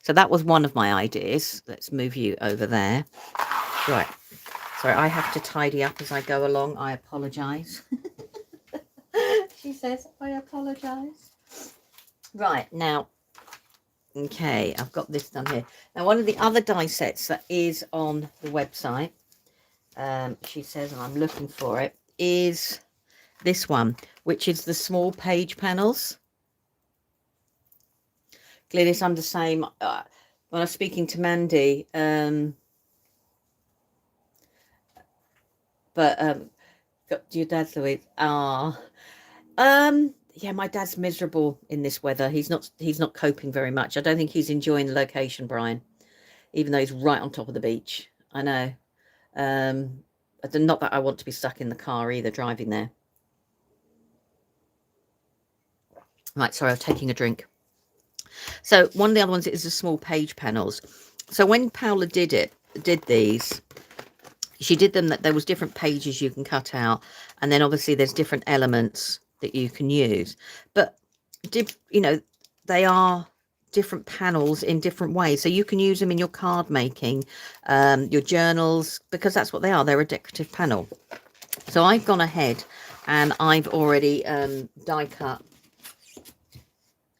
So that was one of my ideas. Let's move you over there. Right, sorry, I have to tidy up as I go along. I apologize. She says I apologize. Right, now, okay, I've got this done here. Now, one of the other die sets that is on the website, she says, and I'm looking for it, is this one, which is the small page panels. Glynis, I'm the same. When I was speaking to Mandy, but your dad's Louise. Yeah, my dad's miserable in this weather. He's not coping very much. I don't think he's enjoying the location, Brian, even though he's right on top of the beach. I know. Not that I want to be stuck in the car either, driving there. Right, sorry, I'm taking a drink. So one of the other ones is the small page panels. So when Paula did these, she did them that there was different pages you can cut out, and then obviously there's different elements that you can use. But you know, they are different panels in different ways, so you can use them in your card making, your journals, because that's what they are. They're a decorative panel. So I've gone ahead and I've already die cut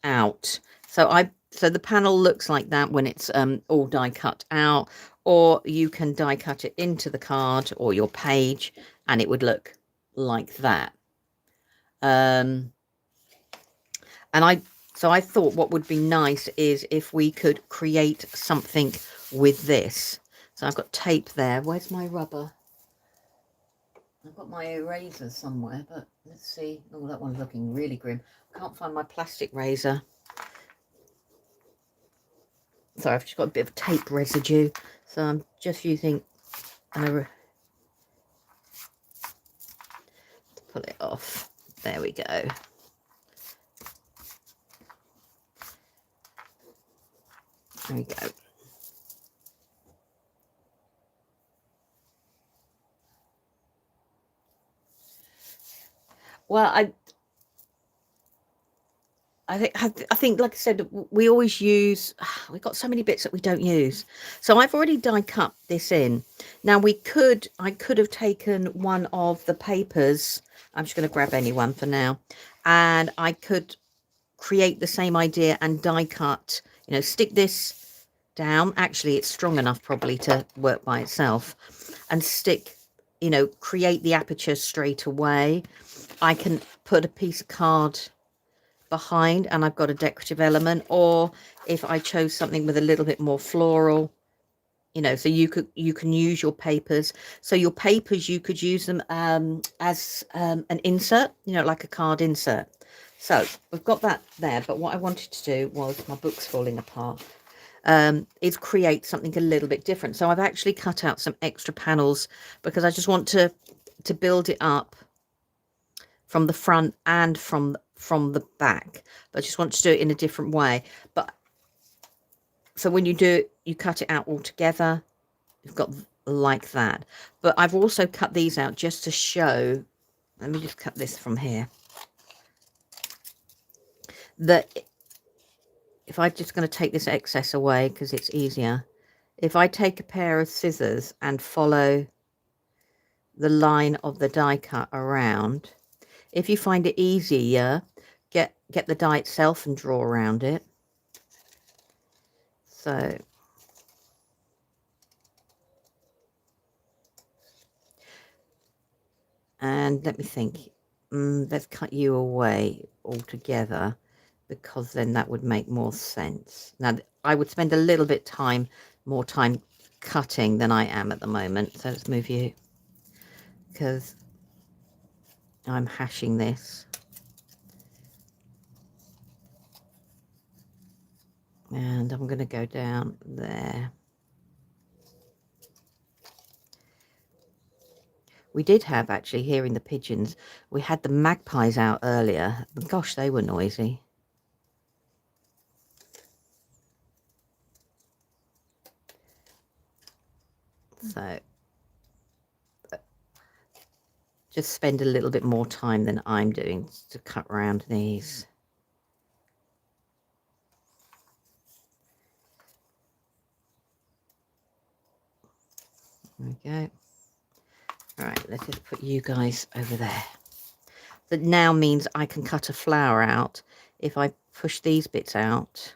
out. So the panel looks like that when it's all die cut out, or you can die cut it into the card or your page and it would look like that. And so I thought what would be nice is if we could create something with this. So I've got tape there. Where's my rubber? I've got my eraser somewhere, but let's see. Oh, that one's looking really grim. I can't find my plastic razor. Sorry, I've just got a bit of tape residue. So I'm just using to pull it off. There we go. There we go. Well, I think, like I said, we always use, we've got so many bits that we don't use. So I've already die cut this in. Now I could have taken one of the papers. I'm just going to grab any one for now. And I could create the same idea and die cut, you know, stick this down. Actually, it's strong enough probably to work by itself, and stick, you know, create the aperture straight away. I can put a piece of card behind and I've got a decorative element, or if I chose something with a little bit more floral, you know, so you can use your papers. So your papers, you could use them as an insert, you know, like a card insert. So we've got that there, but what I wanted to do was, my book's falling apart. is create something a little bit different. So I've actually cut out some extra panels because I just want to build it up from the front and from the back, but I just want to do it in a different way. But so when you do it, you cut it out all together, you've got like that. But I've also cut these out just to show, let me just cut this from here, that if I'm just going to take this excess away because it's easier, if I take a pair of scissors and follow the line of the die cut around, if you find it easier, get the die itself and draw around it. So and let me think, let's cut you away altogether, because then that would make more sense. Now I would spend a little bit more time cutting than I am at the moment, so let's move you, because I'm hashing this. And I'm going to go down there. We did have, actually, hearing the pigeons, we had the magpies out earlier. Gosh, they were noisy. So just spend a little bit more time than I'm doing to cut around these. There we go. All right, let's just put you guys over there. That now means I can cut a flower out. If I push these bits out,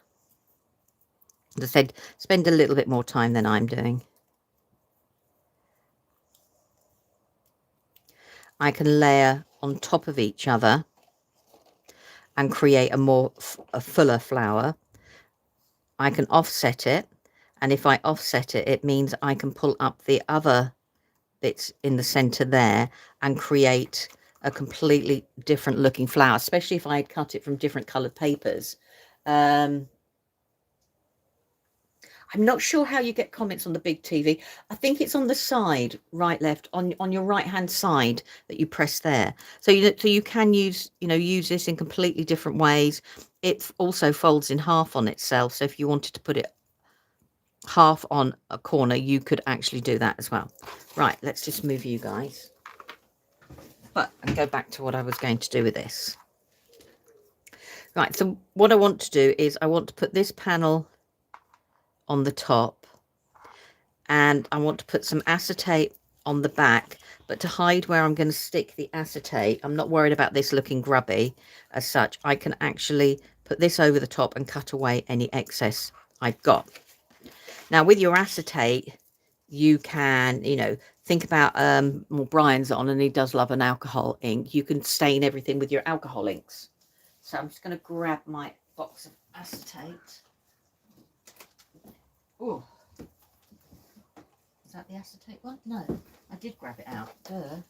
as I said, spend a little bit more time than I'm doing. I can layer on top of each other and create a fuller flower. I can offset it, and if I offset it, it means I can pull up the other bits in the center there and create a completely different looking flower, especially if I had cut it from different colored papers. I'm not sure how you get comments on the big TV. I think it's on the side, right, left, on your right hand side that you press there. So you can use this in completely different ways. It also folds in half on itself. So if you wanted to put it half on a corner, you could actually do that as well. Right, let's just move you guys. And go back to what I was going to do with this. Right, so what I want to do is I want to put this panel on the top, and I want to put some acetate on the back, but to hide where I'm going to stick the acetate, I'm not worried about this looking grubby as such. I can actually put this over the top and cut away any excess I've got. Now with your acetate, you can, think about, well, Brian's on and he does love an alcohol ink. You can stain everything with your alcohol inks. So I'm just going to grab my box of acetate. Oh, is that the acetate one? No, I did grab it out. Duh.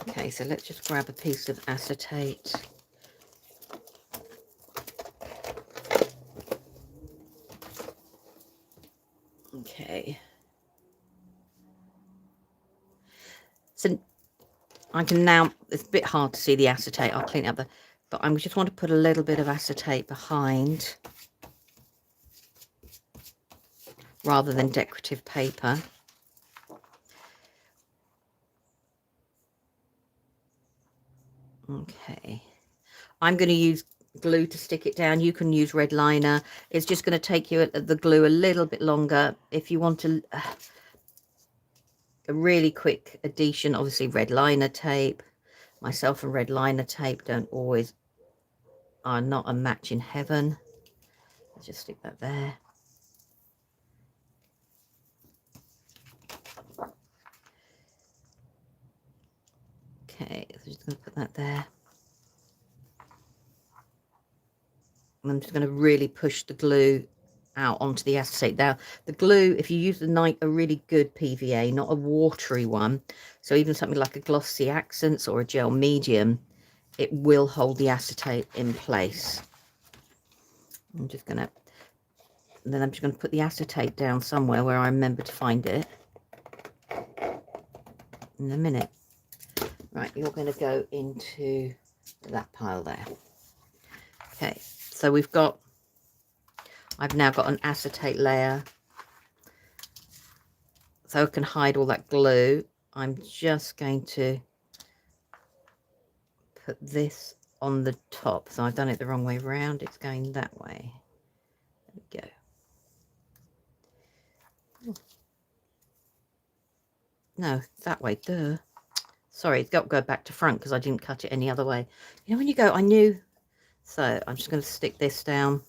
Okay, so let's just grab a piece of acetate. Okay. So I can now, it's a bit hard to see the acetate. I'll clean it up, but I just want to put a little bit of acetate behind rather than decorative paper. Okay. I'm going to use glue to stick it down. You can use red liner. It's just going to take you the glue a little bit longer. If you want a really quick adhesion, obviously red liner tape. Myself and red liner tape are not a match in heaven. Let's just stick that there. Okay, so just going to put that there. And I'm just going to really push the glue out onto the acetate. Now, the glue, if you use a really good PVA, not a watery one, so even something like a Glossy Accents or a gel medium, it will hold the acetate in place. I'm just going to, and then I'm just going to put the acetate down somewhere where I remember to find it in a minute. Right, you're going to go into that pile there. Okay, so we've got, I've now got an acetate layer so I can hide all that glue. I'm just going to put this on the top. So I've done it the wrong way around. It's going that way. There we go. No, that way. Duh. Sorry, it's got to go back to front because I didn't cut it any other way. You know, when you go, I knew. So I'm just going to stick this down.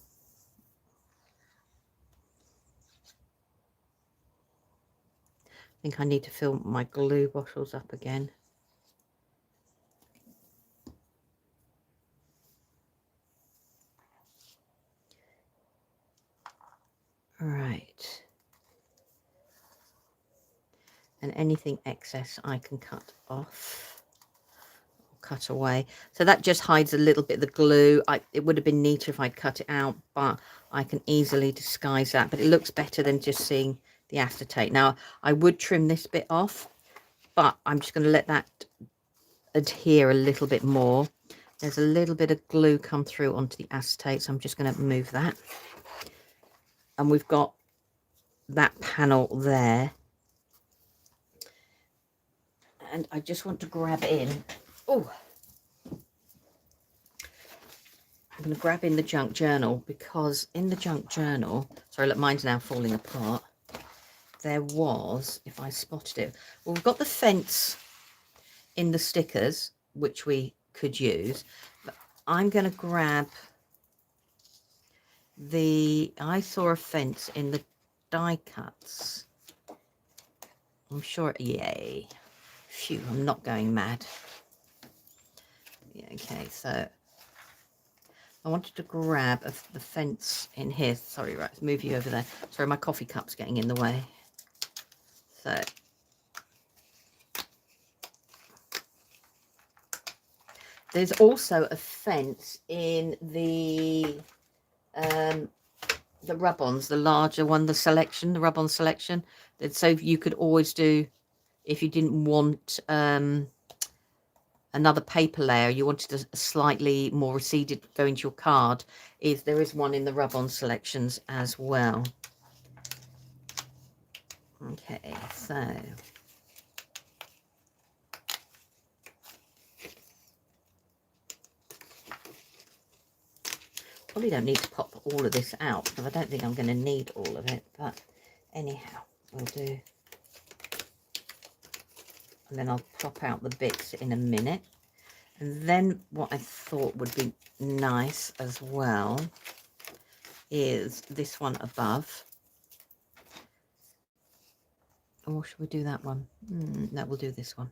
I think I need to fill my glue bottles up again. Right. And anything excess I can cut off, cut away. So that just hides a little bit of the glue. It would have been neater if I'd cut it out, but I can easily disguise that. But it looks better than just seeing the acetate. Now, I would trim this bit off, but I'm just going to let that adhere a little bit more. There's a little bit of glue come through onto the acetate, so I'm just going to move that. And we've got that panel there. And I just want to grab in. Oh, I'm going to grab in the junk journal, because in the junk journal, sorry, look, mine's now falling apart. There was, if I spotted it, well, we've got the fence in the stickers, which we could use. But I'm going to grab I saw a fence in the die cuts. I'm sure, yay. Phew, I'm not going mad. Yeah, okay, so I wanted to grab the fence in here. Sorry, right, let's move you over there. Sorry, my coffee cup's getting in the way. So there's also a fence in the rub-ons, the larger one, the rub-on selection. So you could always do, if you didn't want another paper layer, you wanted a slightly more receded go into your card, there is one in the rub-on selections as well. Okay, so probably don't need to pop all of this out because I don't think I'm going to need all of it, but anyhow, we'll do. And then I'll pop out the bits in a minute. And then what I thought would be nice as well is this one above. Or should we do that one? No, we'll do this one.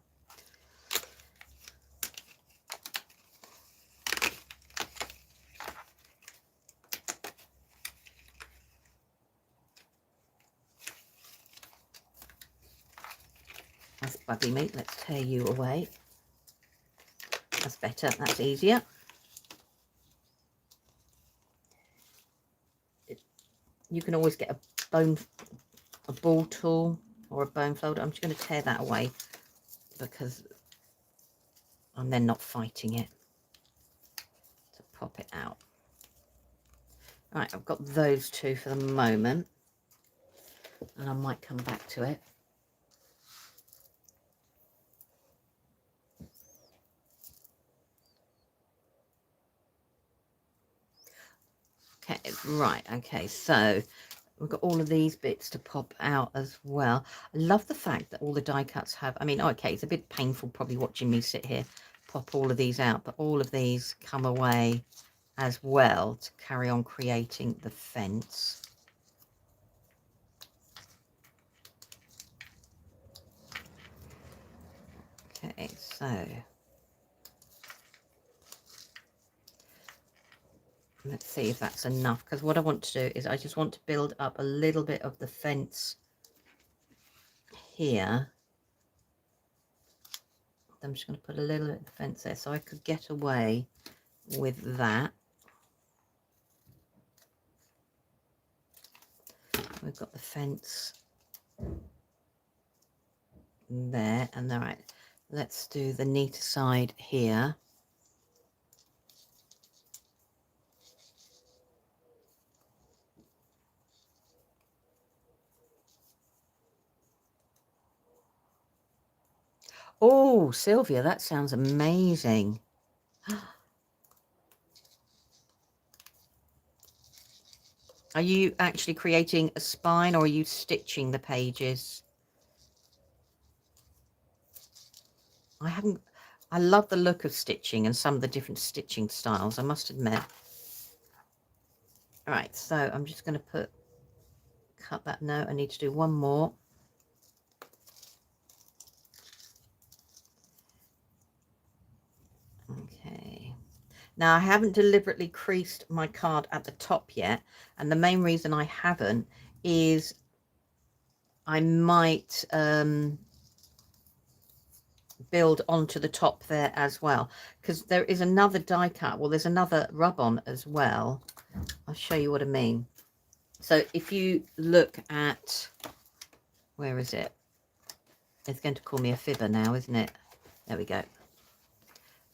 That's buggy meat. Let's tear you away. That's better. That's easier. You can always get a ball tool or a bone folder. I'm just going to tear that away because I'm then not fighting it to pop it out. Right, I've got those two for the moment, and I might come back to it. Okay, right, okay, so we've got all of these bits to pop out as well. I love the fact that all the die cuts have, I mean, okay, it's a bit painful probably watching me sit here, pop all of these out, but all of these come away as well to carry on creating the fence. Okay, so let's see if that's enough, because what I want to do is I just want to build up a little bit of the fence here. I'm just going to put a little bit of the fence there so I could get away with that. we've got the fence there, and all right, let's do the neater side here. Oh, Sylvia, that sounds amazing. Are you actually creating a spine, or are you stitching the pages? I love the look of stitching and some of the different stitching styles, I must admit. All right, so I'm just going to cut that note. I need to do one more. Okay. Now, I haven't deliberately creased my card at the top yet, and the main reason I haven't is I might build onto the top there as well, because there is another die cut. Well, there's another rub-on as well. I'll show you what I mean. So if you look at, where is it? It's going to call me a fibber now, isn't it? There we go.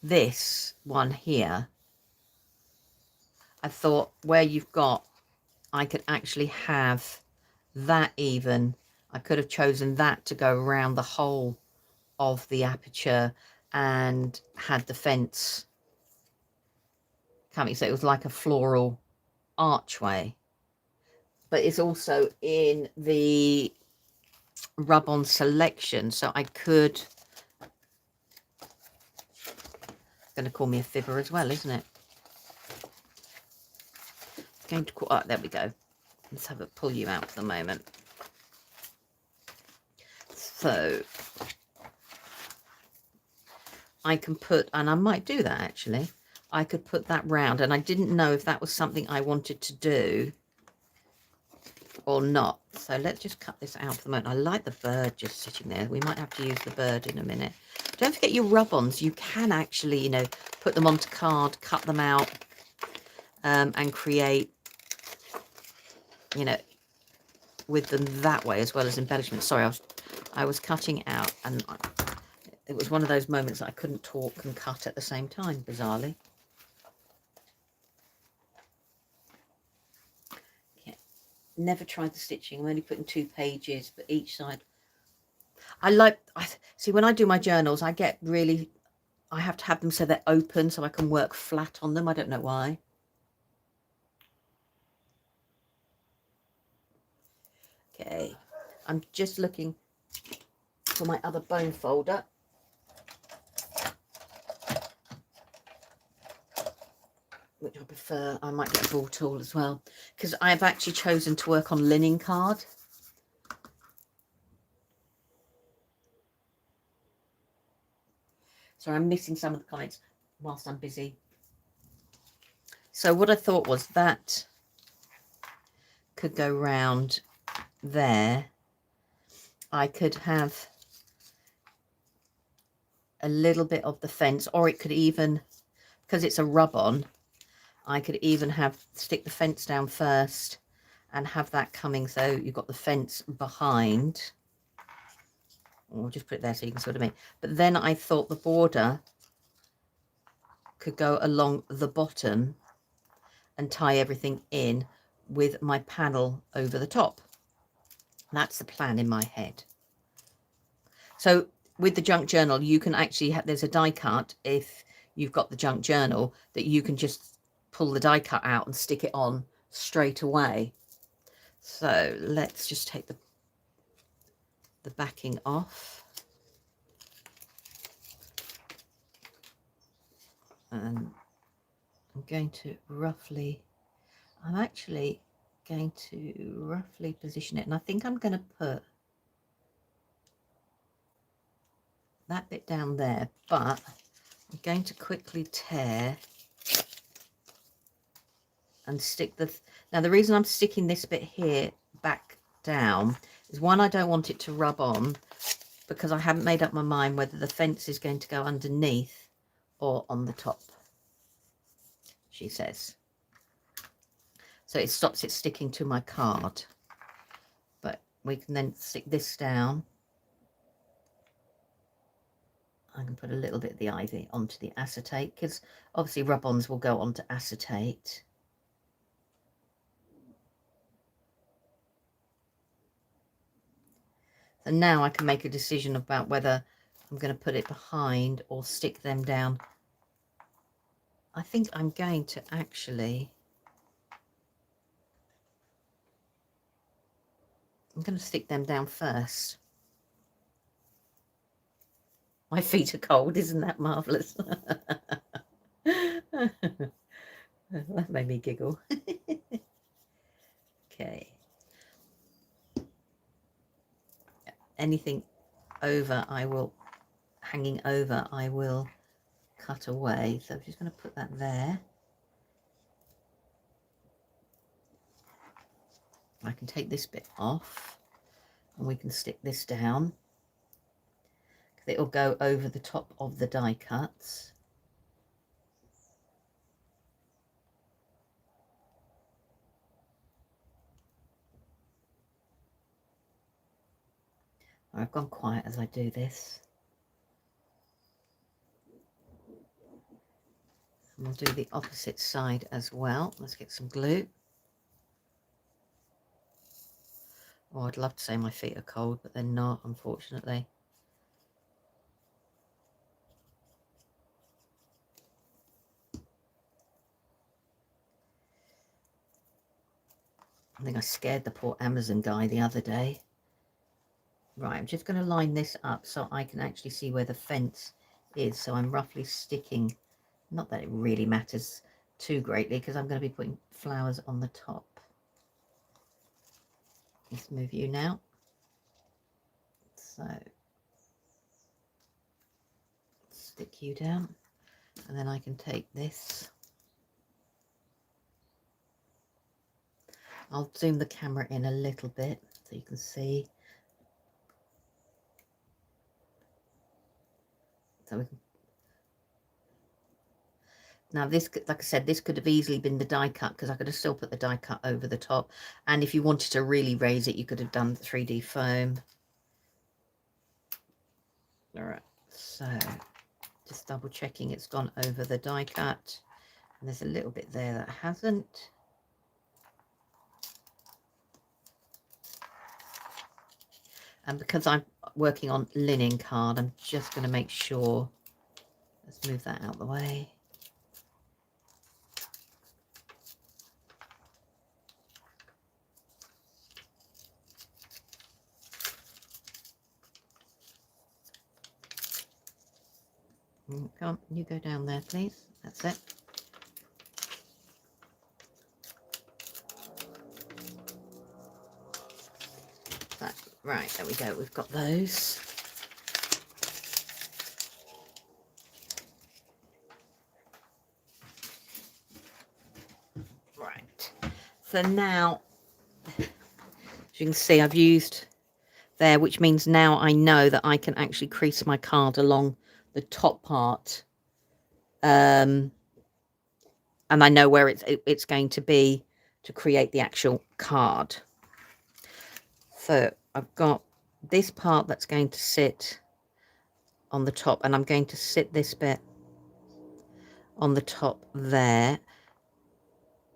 This one here, I thought where you've got, I could actually have that even. I could have chosen that to go around the whole of the aperture and had the fence coming, so it was like a floral archway. But it's also in the rub-on selection, so I could, it's going to call me a fibber as well, isn't it? It's going to call, oh, there we go. Let's have it pull you out for the moment. So I can put, and I might do that actually, I could put that round, and I didn't know if that was something I wanted to do or not. So let's just cut this out for the moment. I like the bird just sitting there. We might have to use the bird in a minute. Don't forget your rub-ons. You can actually, you know, put them onto card, cut them out, and create, you know, with them that way, as well as embellishment. Sorry, I was cutting out, and it was one of those moments that I couldn't talk and cut at the same time, bizarrely. Never tried the stitching. I'm only putting 2 pages, but each side. I see, when I do my journals, I get really, I have to have them so they're open so I can work flat on them. I don't know why. Okay, I'm just looking for my other bone folder. Which I prefer. I might get a ball tool as well, because I've actually chosen to work on linen card. So I'm missing some of the comments whilst I'm busy. So what I thought was that could go round there. I could have a little bit of the fence, or it could even, because it's a rub-on, I could even stick the fence down first and have that coming, so you've got the fence behind. Or just put it there so you can see what I mean. But then I thought the border could go along the bottom and tie everything in with my panel over the top. That's the plan in my head. So with the junk journal, you can actually have, there's a die cut if you've got the junk journal, that you can just pull the die cut out and stick it on straight away. So let's just take the backing off. And I'm going to roughly, I'm actually going to roughly position it, and I think I'm going to put that bit down there, but I'm going to quickly tear and stick now the reason I'm sticking this bit here back down is, one, I don't want it to rub on, because I haven't made up my mind whether the fence is going to go underneath or on the top, she says. So it stops it sticking to my card. we can then stick this down. I can put a little bit of the ivy onto the acetate, because obviously rub-ons will go onto acetate. So now I can make a decision about whether I'm going to put it behind or stick them down. I think I'm going to actually... I'm going to stick them down first. My feet are cold, isn't that marvellous? That made me giggle. Okay. Anything over, hanging over, I will cut away. So I'm just going to put that there. I can take this bit off and we can stick this down. It'll go over the top of the die cuts. I've gone quiet as I do this. And we'll do the opposite side as well. Let's get some glue. Oh, I'd love to say my feet are cold, but they're not, unfortunately. I think I scared the poor Amazon guy the other day. Right, I'm just going to line this up so I can actually see where the fence is. So I'm roughly sticking, not that it really matters too greatly, because I'm going to be putting flowers on the top. Let's move you now. So stick you down, and then I can take this. I'll zoom the camera in a little bit so you can see. So we can... Now this, like I said, this could have easily been the die cut, because I could have still put the die cut over the top. And if you wanted to really raise it, you could have done the 3D foam. All right, so just double checking it's gone over the die cut. And there's a little bit there that hasn't. And because I'm working on linen card, I'm just going to make sure. Let's move that out of the way. Come on, you go down there, please. That's it. Right, there we go. We've got those. Right. So now, as you can see, I've used there, which means now I know that I can actually crease my card along the top part. And I know where it's going to be to create the actual card. So I've got this part that's going to sit on the top, and I'm going to sit this bit on the top there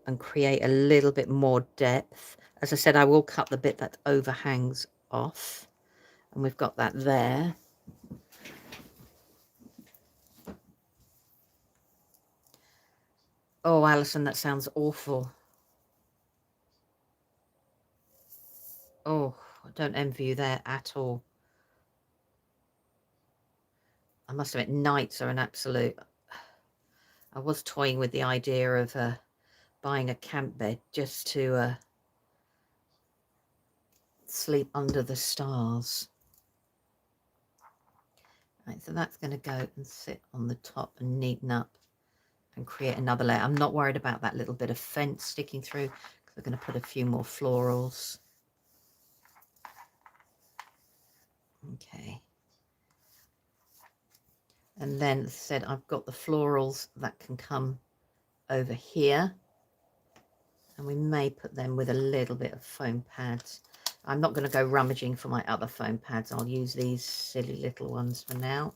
and create a little bit more depth. As I said, I will cut the bit that overhangs off, and we've got that there. Oh, Alison, that sounds awful. Oh, I don't envy you there at all. I must admit, nights are an absolute... I was toying with the idea of buying a camp bed just to sleep under the stars. Right, so that's going to go and sit on the top and neaten up and create another layer. I'm not worried about that little bit of fence sticking through, because we're going to put a few more florals. Okay. And then, as I said, I've got the florals that can come over here. And we may put them with a little bit of foam pads. I'm not going to go rummaging for my other foam pads. I'll use these silly little ones for now.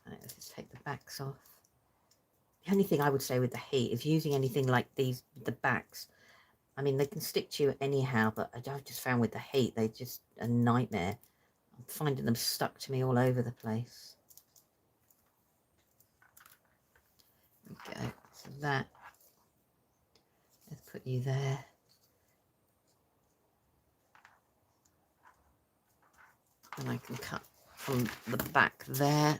Right, let's just take the backs off. The only thing I would say with the heat is using anything like these, the backs. I mean, they can stick to you anyhow, but I've just found with the heat, they're just a nightmare. I'm finding them stuck to me all over the place. There we go. So that, let's put you there. And I can cut from the back there.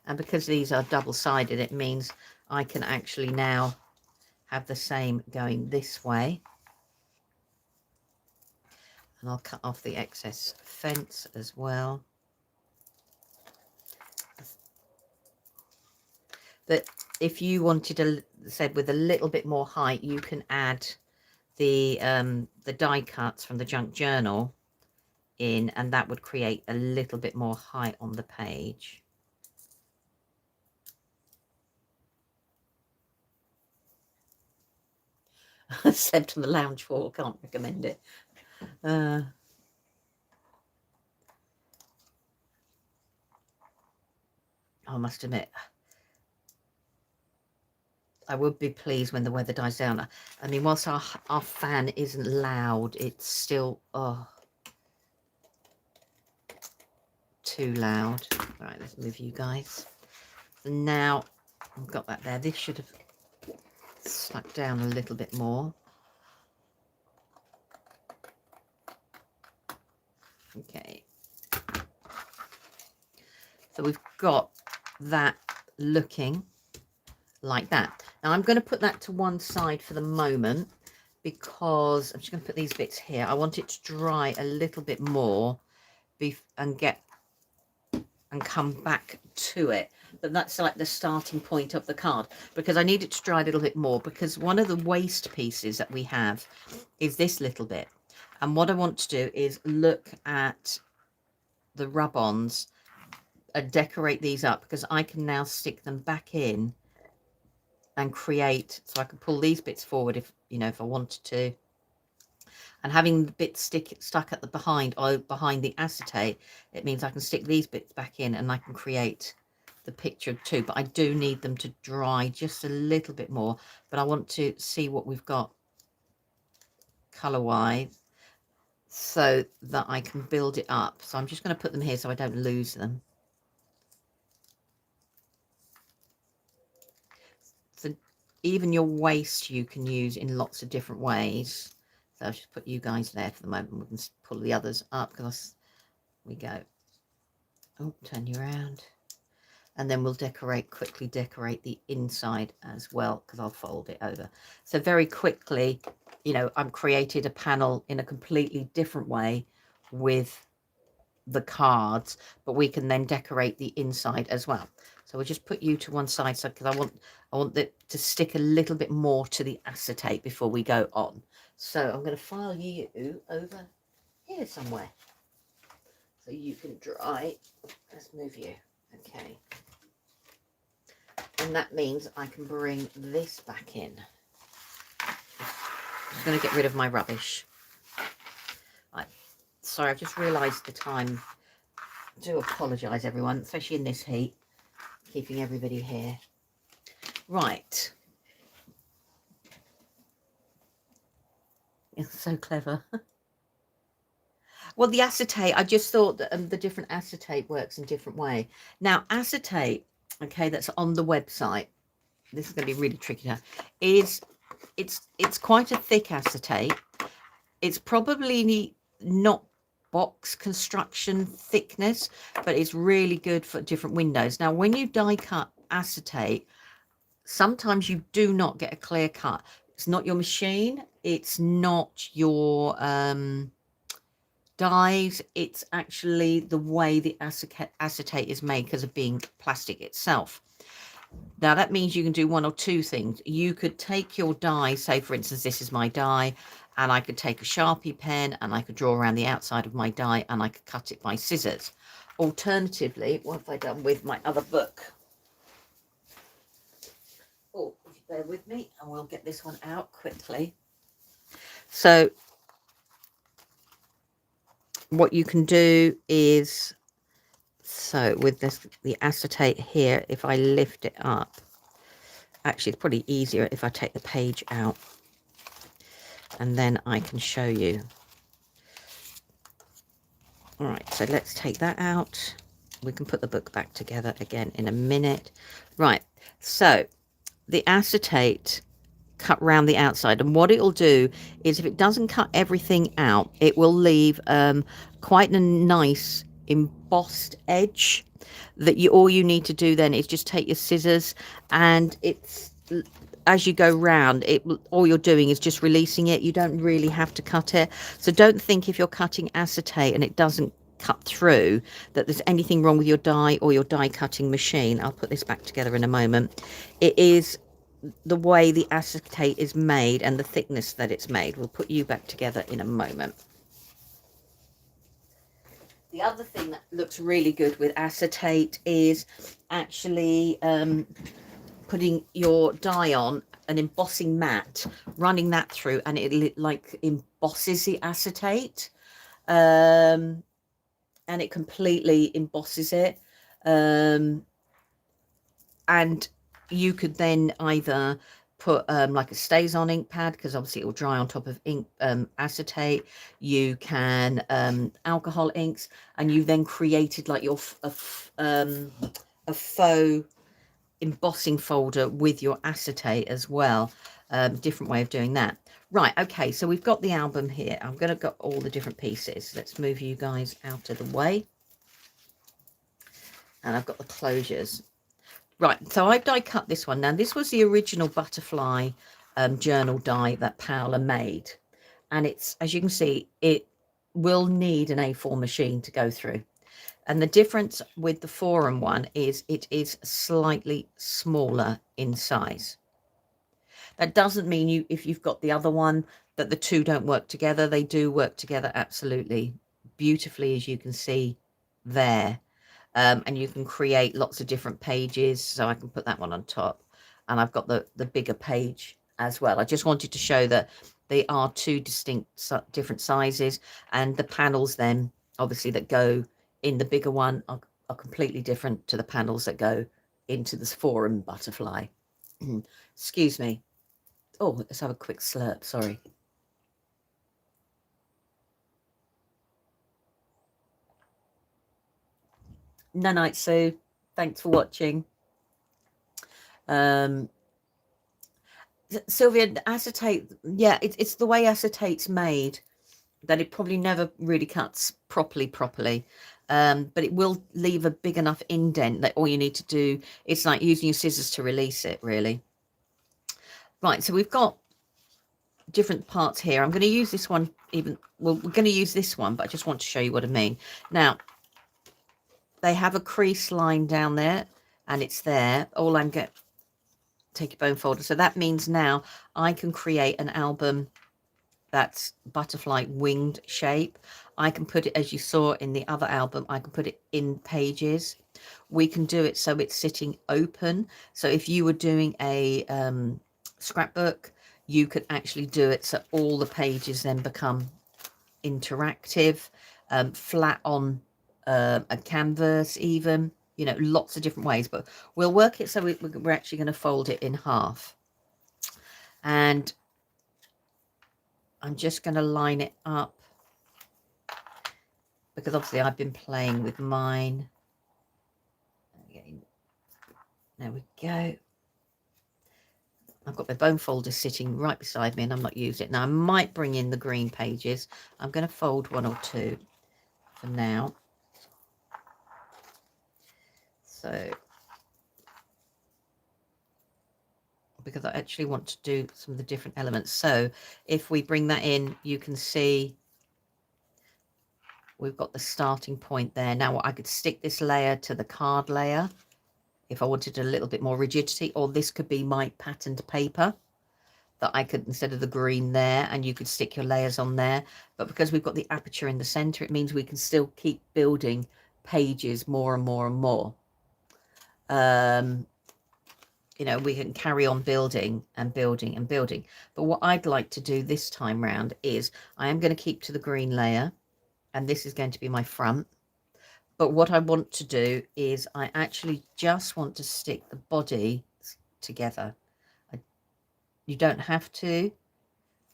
And because these are double-sided, it means I can actually now have the same going this way. And I'll cut off the excess fence as well. But if you wanted to, said with a little bit more height, you can add the die cuts from the Junk Journal in, and that would create a little bit more height on the page. Except on the lounge floor, can't recommend it. I must admit, I would be pleased when the weather dies down. I mean, whilst our fan isn't loud, it's still, oh, too loud. All right, let's move you guys. So now I've got that there. This should have stuck down a little bit more. Okay. So we've got that looking like that. Now I'm going to put that to one side for the moment because I'm just going to put these bits here. I want it to dry a little bit more and come back to it. But that's like the starting point of the card, because I need it to dry a little bit more, because one of the waste pieces that we have is this little bit. And what I want to do is look at the rub-ons and decorate these up, because I can now stick them back in and create, so I can pull these bits forward if, you know, if I wanted to. And having the bits stuck at the behind the acetate, it means I can stick these bits back in and I can create the picture too. But I do need them to dry just a little bit more. But I want to see what we've got colour-wise so that I can build it up. So I'm just going to put them here so I don't lose them. So even your waist you can use in lots of different ways. So I'll just put you guys there for the moment. We can pull the others up because we go. Oh, turn you around. And then we'll quickly decorate the inside as well, because I'll fold it over. So very quickly, you know, I've created a panel in a completely different way with the cards, but we can then decorate the inside as well. So we'll just put you to one side, so because I want it to stick a little bit more to the acetate before we go on. So I'm going to file you over here somewhere so you can dry. Let's move you. Okay. And that means I can bring this back in. I'm going to get rid of my rubbish. Right. Sorry, I've just realised the time. I do apologise, everyone, especially in this heat, keeping everybody here. Right. It's so clever. Well, the acetate, I just thought that the different acetate works in different way. Now, acetate, okay, that's on the website. This is going to be really tricky now. It's quite a thick acetate. It's probably not box construction thickness, but it's really good for different windows. Now, when you die cut acetate, sometimes you do not get a clear cut. It's not your machine. It's not your dyes. It's actually the way the acetate is made because of being plastic itself. Now that means you can do one or two things. You could take your dye, say for instance this is my dye, and I could take a Sharpie pen and I could draw around the outside of my dye and I could cut it by scissors. Alternatively, what have I done with my other book? bear with me and we'll get this one out quickly. So what you can do is, so with this, the acetate here, if I lift it up, actually it's probably easier if I take the page out and then I can show you. All right, so let's take that out. We can put the book back together again in a minute. Right, so the acetate cut round the outside, and what it'll do is, if it doesn't cut everything out, it will leave quite a nice embossed edge that all you need to do then is just take your scissors, and it's, as you go round it, all you're doing is just releasing it. You don't really have to cut it, so don't think if you're cutting acetate and it doesn't cut through that there's anything wrong with your die or your die cutting machine. I'll put this back together in a moment. It is the way the acetate is made and the thickness that it's made. We'll put you back together in a moment. The other thing that looks really good with acetate is actually putting your die on an embossing mat, running that through, and it like embosses the acetate, and it completely embosses it. And you could then either put like a stays on ink pad, because obviously it will dry on top of ink acetate. You can alcohol inks, and you then created like your a faux embossing folder with your acetate as well. Different way of doing that. Right, okay, so we've got the album here. I'm going to got all the different pieces. Let's move you guys out of the way. And I've got the closures. Right, so I've die cut this one. Now, this was the original butterfly journal die that Paula made. And it's, as you can see, it will need an A4 machine to go through. And the difference with the forum one is it is slightly smaller in size. That doesn't mean if you've got the other one, that the two don't work together. They do work together absolutely beautifully, as you can see there. And you can create lots of different pages, so I can put that one on top, and I've got the bigger page as well. I just wanted to show that they are two distinct different sizes, and the panels then obviously that go in the bigger one are completely different to the panels that go into this forum butterfly. Excuse me. Oh, let's have a quick slurp, sorry. No night, Sue. Thanks for watching. Sylvia, acetate, yeah, it's the way acetate's made that it probably never really cuts properly, but it will leave a big enough indent that all you need to do is like using your scissors to release it, really. Right, so we've got different parts here. I'm going to use this one we're going to use this one, but I just want to show you what I mean. Now, they have a crease line down there, and it's there. All I'm going to take your bone folder. So that means now I can create an album that's butterfly winged shape. I can put it, as you saw in the other album, I can put it in pages. We can do it so it's sitting open. So if you were doing a scrapbook, you could actually do it so all the pages then become interactive, flat on a canvas even, you know, lots of different ways. But we'll work it so we're actually going to fold it in half. And I'm just going to line it up, because obviously I've been playing with mine. There we go. I've got my bone folder sitting right beside me and I'm not using it. Now I might bring in the green pages. I'm going to fold one or two for now. So, because I actually want to do some of the different elements. So if we bring that in, you can see we've got the starting point there. Now I could stick this layer to the card layer if I wanted a little bit more rigidity, or this could be my patterned paper that I could, instead of the green there, and you could stick your layers on there. But because we've got the aperture in the center, it means we can still keep building pages more and more and more. you know, we can carry on building and building and building. But what I'd like to do this time round is I am going to keep to the green layer, and this is going to be my front. But what I want to do is I actually just want to stick the body together. You don't have to.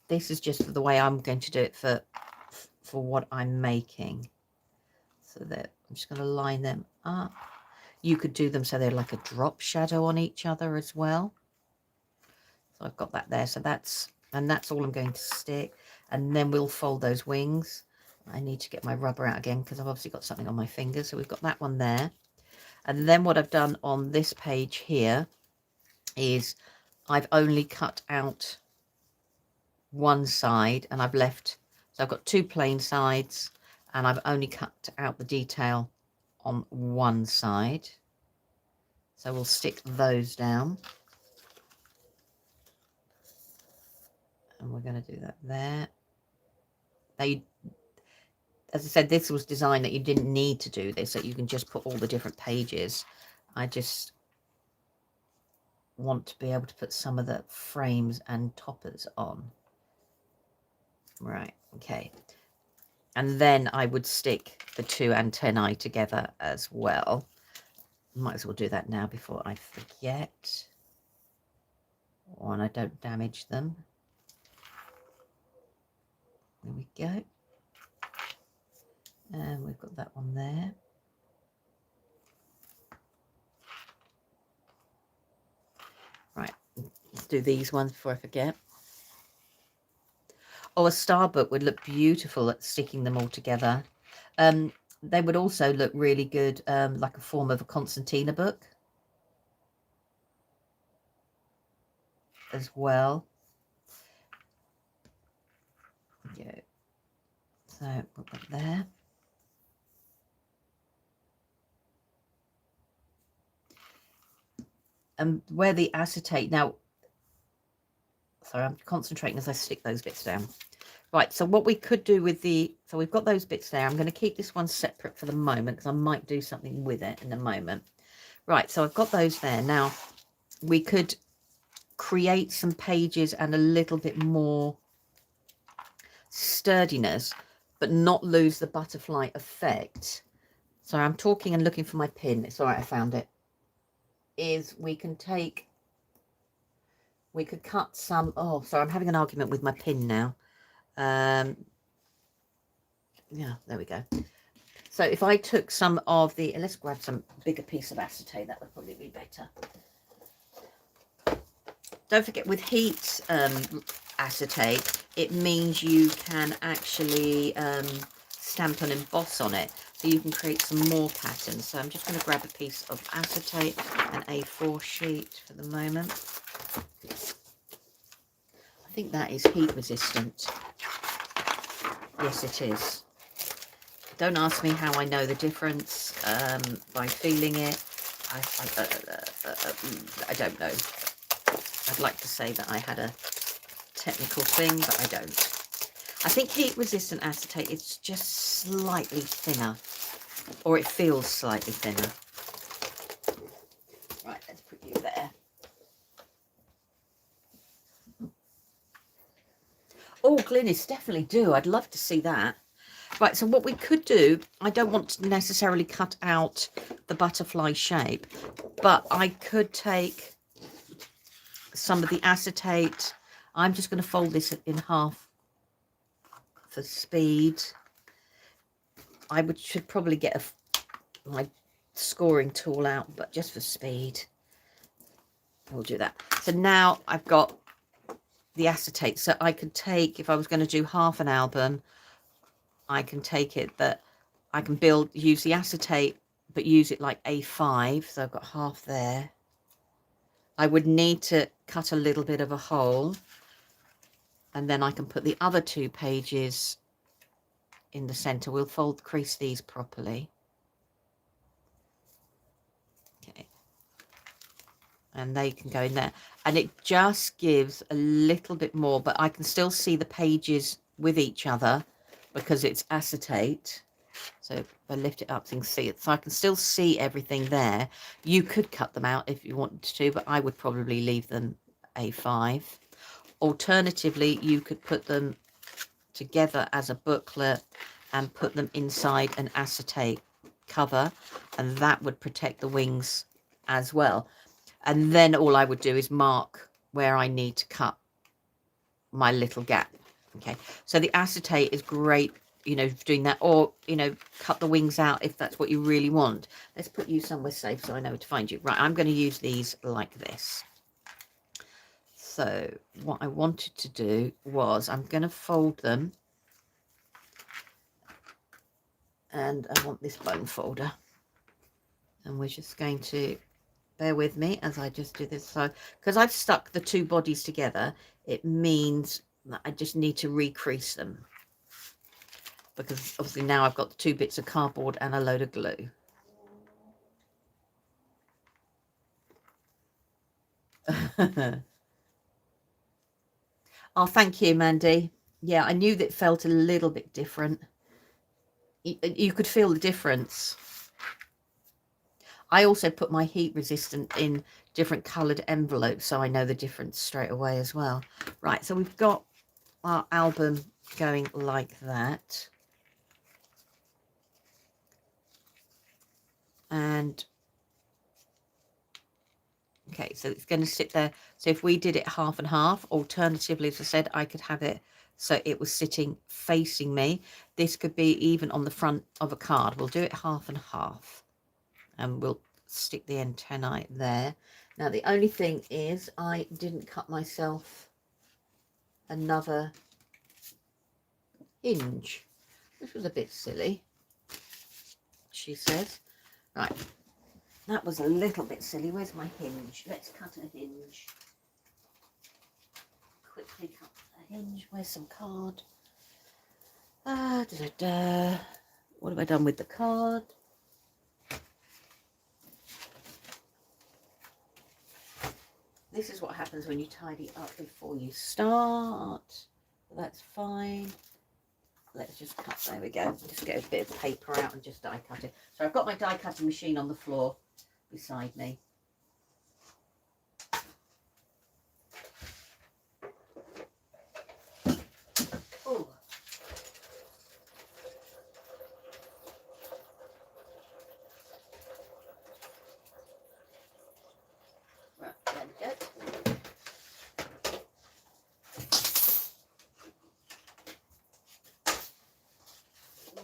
This is just for the way I'm going to do it for what I'm making. So that I'm just going to line them up. You could do them so they're like a drop shadow on each other as well. So I've got that there. So that's all I'm going to stick. And then we'll fold those wings. I need to get my rubber out again because I've obviously got something on my finger. So we've got that one there. And then what I've done on this page here is I've only cut out one side, and I've left, so I've got two plain sides, and I've only cut out the detail on one side. So we'll stick those down. And we're going to do that there. Now, as I said, this was designed that you didn't need to do this, that you can just put all the different pages. I just want to be able to put some of the frames and toppers on. Right, okay. And then I would stick the two antennae together as well. Might as well do that now before I forget. Or I don't damage them. There we go. And we've got that one there. Right, let's do these ones before I forget. Oh, a star book would look beautiful at sticking them all together. They would also look really good, like a form of a concertina book as well. Yeah. So put that there. And where the acetate, now, sorry, I'm concentrating as I stick those bits down. Right, so what we could do with so we've got those bits there. I'm going to keep this one separate for the moment because I might do something with it in a moment. Right, so I've got those there. Now, we could create some pages and a little bit more sturdiness, but not lose the butterfly effect. So I'm talking and looking for my pin. It's all right, I found it. We could cut some, oh, sorry, I'm having an argument with my pin now. Yeah, there we go. So if I took some of the, let's grab some bigger piece of acetate, that would probably be better. Don't forget, with heat acetate, it means you can actually stamp and emboss on it, so you can create some more patterns. So I'm just going to grab a piece of acetate, an A4 sheet for the moment. I think that is heat resistant. Yes, it is. Don't ask me how I know the difference by feeling it. I don't know. I'd like to say that I had a technical thing, but I don't. I think heat resistant acetate is just slightly thinner, or it feels slightly thinner. Right, let's put you there. Oh, Glynis, definitely do. I'd love to see that. Right, so what we could do, I don't want to necessarily cut out the butterfly shape, but I could take some of the acetate. I'm just going to fold this in half for speed. Should probably get my scoring tool out, but just for speed, we'll do that. So now I've got the acetate, so I could take, if I was going to do half an album, I can take it, but I can use the acetate, but use it like A5. So I've got half there. I would need to cut a little bit of a hole, and then I can put the other two pages in the center. We'll crease these properly. Okay. And they can go in there. And it just gives a little bit more, but I can still see the pages with each other because it's acetate. So if I lift it up so you can see it, so I can still see everything there. You could cut them out if you wanted to, but I would probably leave them A5. Alternatively, you could put them together as a booklet and put them inside an acetate cover, and that would protect the wings as well. And then all I would do is mark where I need to cut my little gap. Okay, so the acetate is great, you know, doing that, or, you know, cut the wings out if that's what you really want. Let's put you somewhere safe so I know where to find you. Right, I'm going to use these like this. So what I wanted to do was I'm going to fold them, and I want this bone folder, and we're just going to bear with me as I just do this. So because I've stuck the two bodies together, it means that I just need to recrease them, because obviously now I've got the two bits of cardboard and a load of glue. Oh, thank you, Mandy. Yeah, I knew that it felt a little bit different. You could feel the difference. I also put my heat resistant in different coloured envelopes, so I know the difference straight away as well. Right, so we've got our album going like that. And okay, so it's going to sit there. So if we did it half and half, alternatively, as I said, I could have it so it was sitting facing me. This could be even on the front of a card. We'll do it half and half, and we'll stick the antennae there. Now, the only thing is I didn't cut myself another hinge, which was a bit silly, she says. Right, that was a little bit silly. Where's my hinge? Let's cut a hinge. Quickly cut a hinge. Where's some card? What have I done with the card? This is what happens when you tidy up before you start. That's fine. Let's just cut. There we go. Just get a bit of paper out and just die cut it. So I've got my die cutting machine on the floor beside me. Oh. Right, there we go.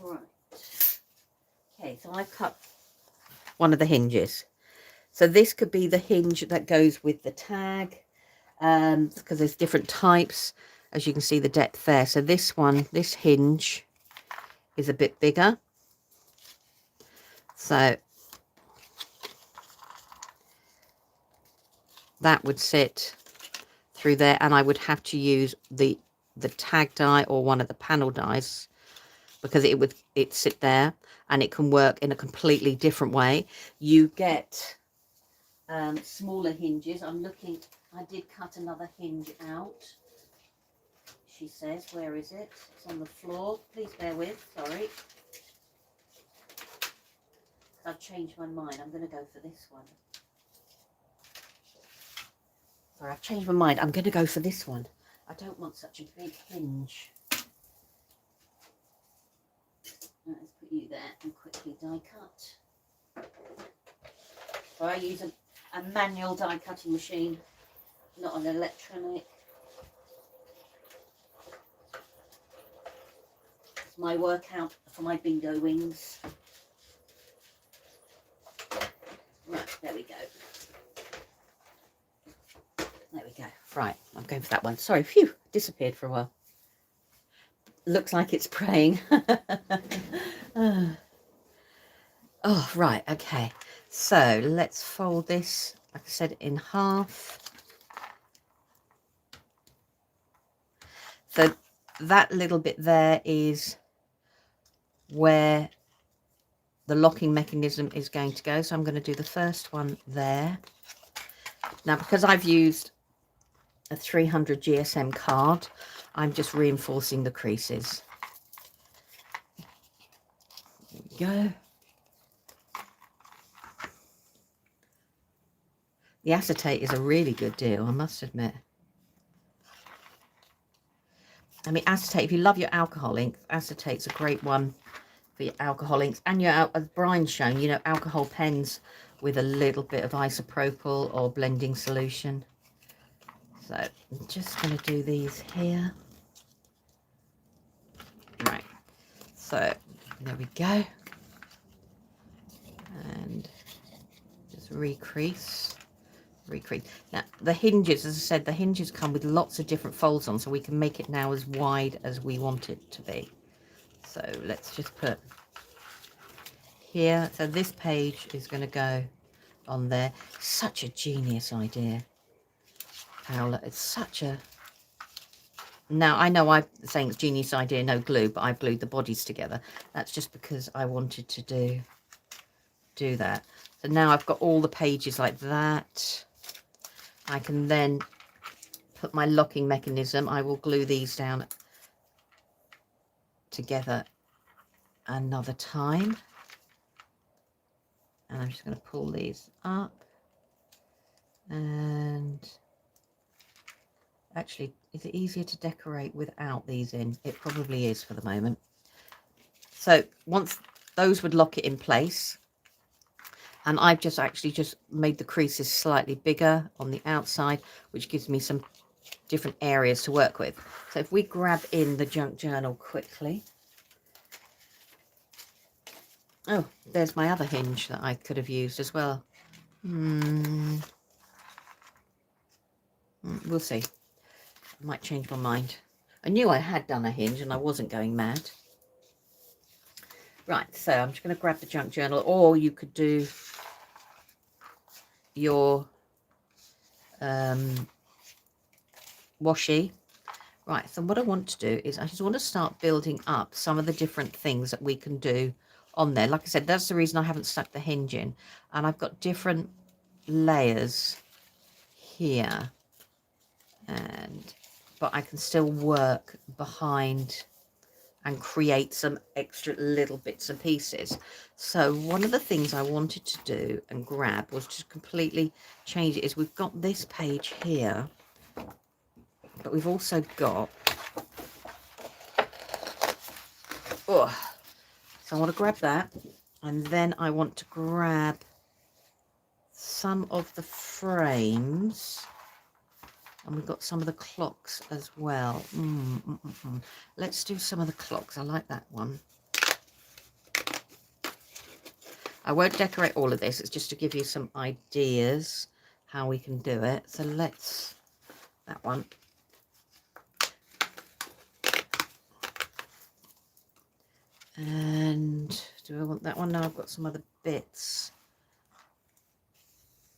Right. Okay, so I've cut one of the hinges. So this could be the hinge that goes with the tag, because there's different types, as you can see the depth there. So this one, this hinge is a bit bigger. So that would sit through there, and I would have to use the tag die or one of the panel dies, because it sit there, and it can work in a completely different way. You get smaller hinges. I'm looking, I did cut another hinge out, she says. Where is it? It's on the floor. Please bear with, sorry. I've changed my mind. I'm going to go for this one. Sorry, I've changed my mind. I'm going to go for this one. I don't want such a big hinge. Let's put you there and quickly die cut. So I use a manual die cutting machine, not an electronic. It's my workout for my bingo wings. Right, there we go. There we go. Right, I'm going for that one. Sorry, phew, disappeared for a while. Looks like it's praying. Oh, right, okay. So let's fold this, like I said, in half. So that little bit there is where the locking mechanism is going to go. So I'm going to do the first one there. Now, because I've used a 300 GSM card, I'm just reinforcing the creases. go. The acetate is a really good deal, I must admit. I mean, acetate, if you love your alcohol ink, acetate's a great one for your alcohol inks. And your, as Brian's shown, you know, alcohol pens with a little bit of isopropyl or blending solution. So I'm just going to do these here. Right. So there we go. And just recrease. Now the hinges, as I said, the hinges come with lots of different folds on, so we can make it now as wide as we want it to be. So let's just put here. So this page is going to go on there. Such a genius idea, Paula. It's such a... Now I know I'm saying it's genius idea, no glue, but I've glued the bodies together. That's just because I wanted to do that. So now I've got all the pages like that. I can then put my locking mechanism. I will glue these down together another time. And I'm just going to pull these up. And actually, is it easier to decorate without these in? It probably is for the moment. So once those would lock it in place. And I've just actually just made the creases slightly bigger on the outside, which gives me some different areas to work with. So if we grab in the junk journal quickly. Oh, there's my other hinge that I could have used as well. We'll see. I might change my mind. I knew I had done a hinge and I wasn't going mad. Right, so I'm just going to grab the junk journal, or you could do your washi. Right, so what I want to do is I just want to start building up some of the different things that we can do on there. Like I said, that's the reason I haven't stuck the hinge in. And I've got different layers here. But I can still work behind and create some extra little bits and pieces. So one of the things I wanted to do and grab was to completely change it. Is we've got this page here, but we've also got, so I want to grab that, and then I want to grab some of the frames, and we've got some of the clocks as well. Let's do some of the clocks. I like that one. I won't decorate all of this. It's just to give you some ideas how we can do it. So let's, that one. And do I want that one? No, I've got some other bits.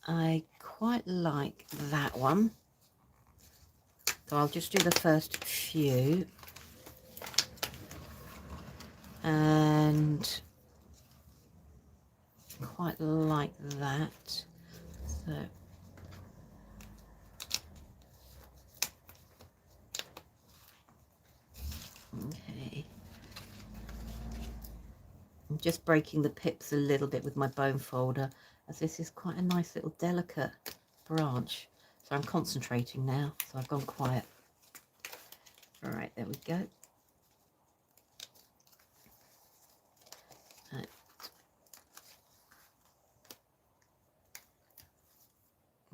I quite like that one. So I'll just do the first few. And quite like that. So okay. I'm just breaking the pips a little bit with my bone folder, as this is quite a nice little delicate branch. So I'm concentrating now, so I've gone quiet. All right, there we go. Right.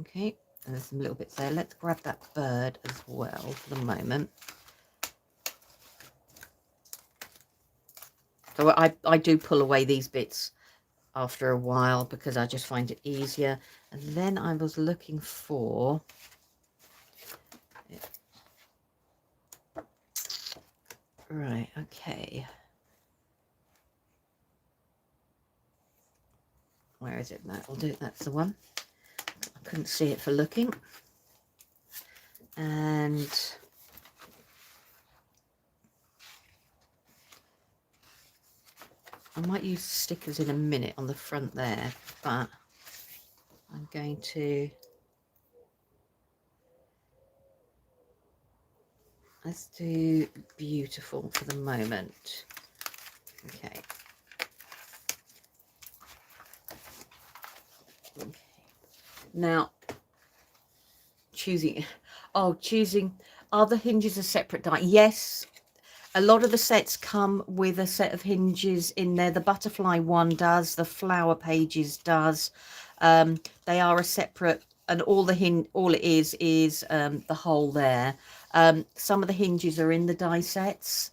Okay, and there's some little bits there. Let's grab that bird as well for the moment. So I do pull away these bits after a while because I just find it easier. And then I was looking for... Right, okay. Where is it? That will do. That's the one. I couldn't see it for looking. And I might use stickers in a minute on the front there, but I'm going to... Let's do beautiful for the moment. Okay. Okay. Now, choosing are the hinges a separate die? Yes, a lot of the sets come with a set of hinges in there. The butterfly one does, the flower pages does. They are a separate, and all it is the hole there. Some of the hinges are in the die sets.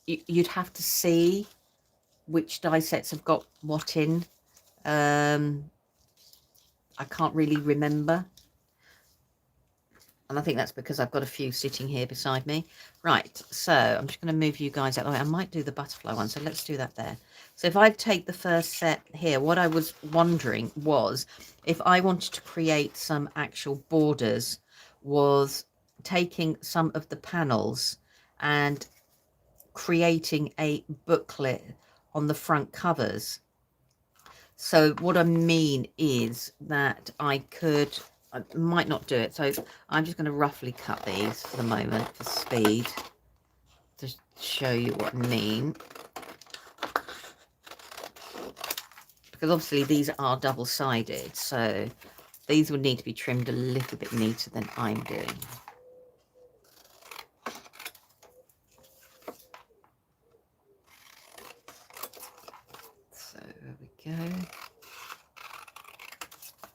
You'd have to see which die sets have got what in. I can't really remember. And I think that's because I've got a few sitting here beside me. Right, so I'm just going to move you guys out of the way. I might do the butterfly one, so let's do that there. So if I take the first set here, what I was wondering was if I wanted to create some actual borders, was taking some of the panels and creating a booklet on the front covers. So what I mean is that I might not do it. So I'm just going to roughly cut these for the moment for speed to show you what I mean. Because obviously these are double-sided, so these would need to be trimmed a little bit neater than I'm doing. So there we go.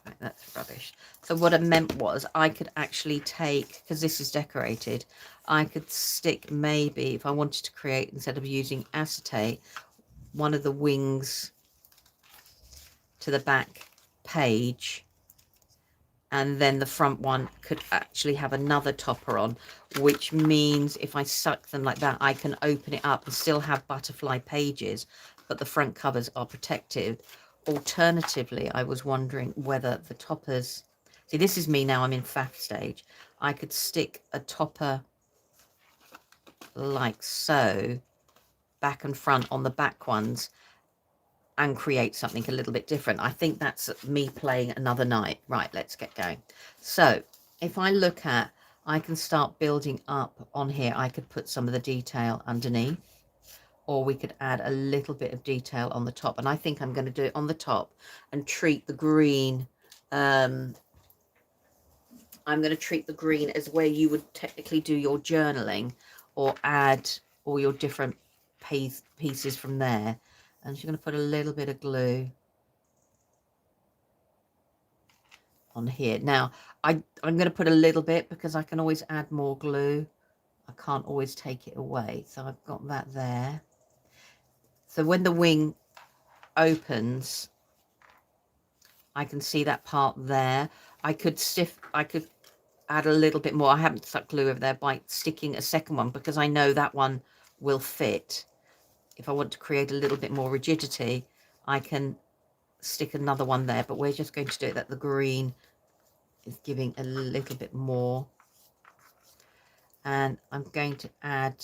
Right, that's rubbish. So what I meant was I could actually take, because this is decorated, I could stick maybe, if I wanted to create, instead of using acetate, one of the wings to the back page, and then the front one could actually have another topper on, which means if I suck them like that, I can open it up and still have butterfly pages, but the front covers are protected. Alternatively, I was wondering whether the toppers, see, this is me now, I'm in faff stage. I could stick a topper like so, back and front on the back ones, and create something a little bit different. I think that's me playing another night. Right, let's get going. So if I look at, I can start building up on here. I could put some of the detail underneath, or we could add a little bit of detail on the top. And I think I'm going to do it on the top and treat the green. I'm going to treat the green as where you would technically do your journaling, or add all your different pieces from there. And she's going to put a little bit of glue on here. Now, I'm going to put a little bit because I can always add more glue. I can't always take it away. So I've got that there. So when the wing opens, I can see that part there. I could add a little bit more. I haven't stuck glue over there by sticking a second one because I know that one will fit. If I want to create a little bit more rigidity, I can stick another one there, but we're just going to do it that the green is giving a little bit more. And I'm going to add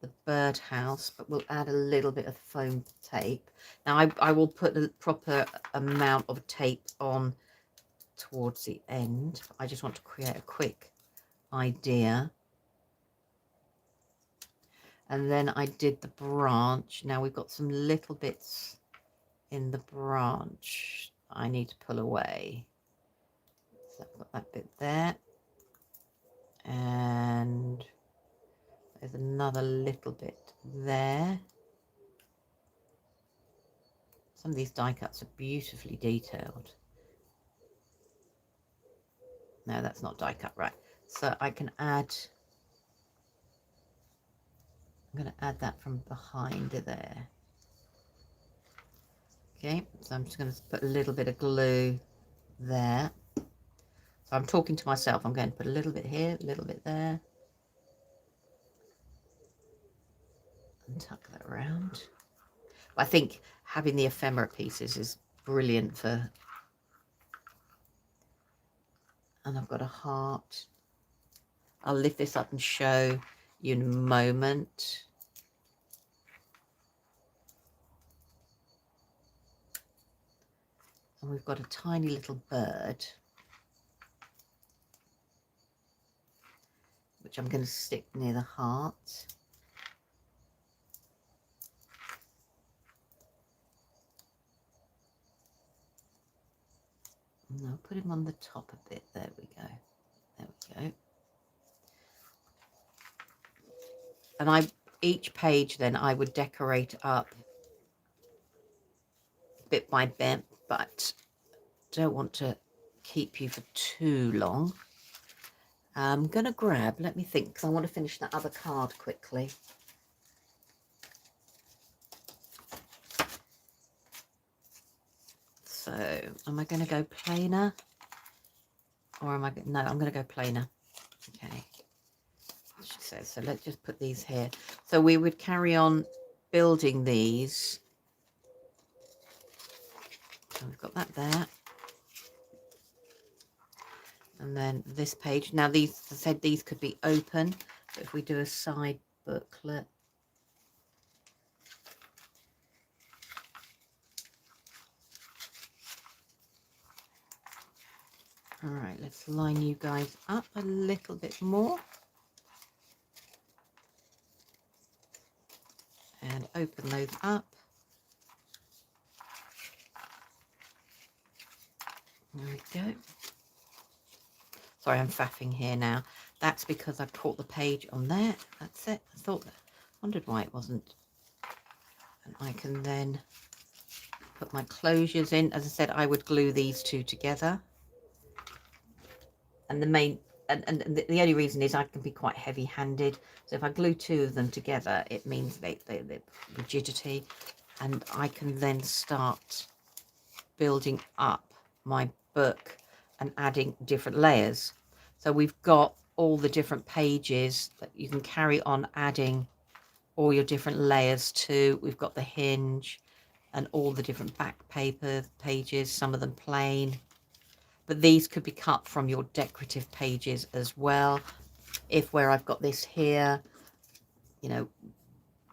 the birdhouse, but we'll add a little bit of foam tape. Now I will put a proper amount of tape on towards the end. I just want to create a quick idea. And then I did the branch. Now we've got some little bits in the branch I need to pull away. So I've got that bit there. And there's another little bit there. Some of these die cuts are beautifully detailed. No, that's not die cut, right. So I can add, I'm going to add that from behind there. Okay, so I'm just going to put a little bit of glue there. So I'm talking to myself. I'm going to put a little bit here, a little bit there. And tuck that around. I think having the ephemera pieces is brilliant for, and I've got a heart. I'll lift this up and show you in a moment. And we've got a tiny little bird, which I'm going to stick near the heart. No, put him on the top a bit. There we go. There we go. And each page then I would decorate up bit by bit, but don't want to keep you for too long. I'm going to grab, let me think, because I want to finish that other card quickly. So, am I going to go plainer? Or am I, no, I'm going to go plainer. Okay. She says, so let's just put these here. So we would carry on building these. So we've got that there. And then this page. Now these, as I said, these could be open. But if we do a side booklet. All right, let's line you guys up a little bit more. And open those up. There we go. Sorry, I'm faffing here now. That's because I caught the page on there. That's it. Wondered why it wasn't. And I can then put my closures in. As I said, I would glue these two together. And the main, and the only reason is I can be quite heavy-handed. So if I glue two of them together, it means the rigidity. And I can then start building up my book and adding different layers. So we've got all the different pages that you can carry on adding all your different layers to. We've got the hinge and all the different back paper pages, some of them plain. But these could be cut from your decorative pages as well. If where I've got this here, you know,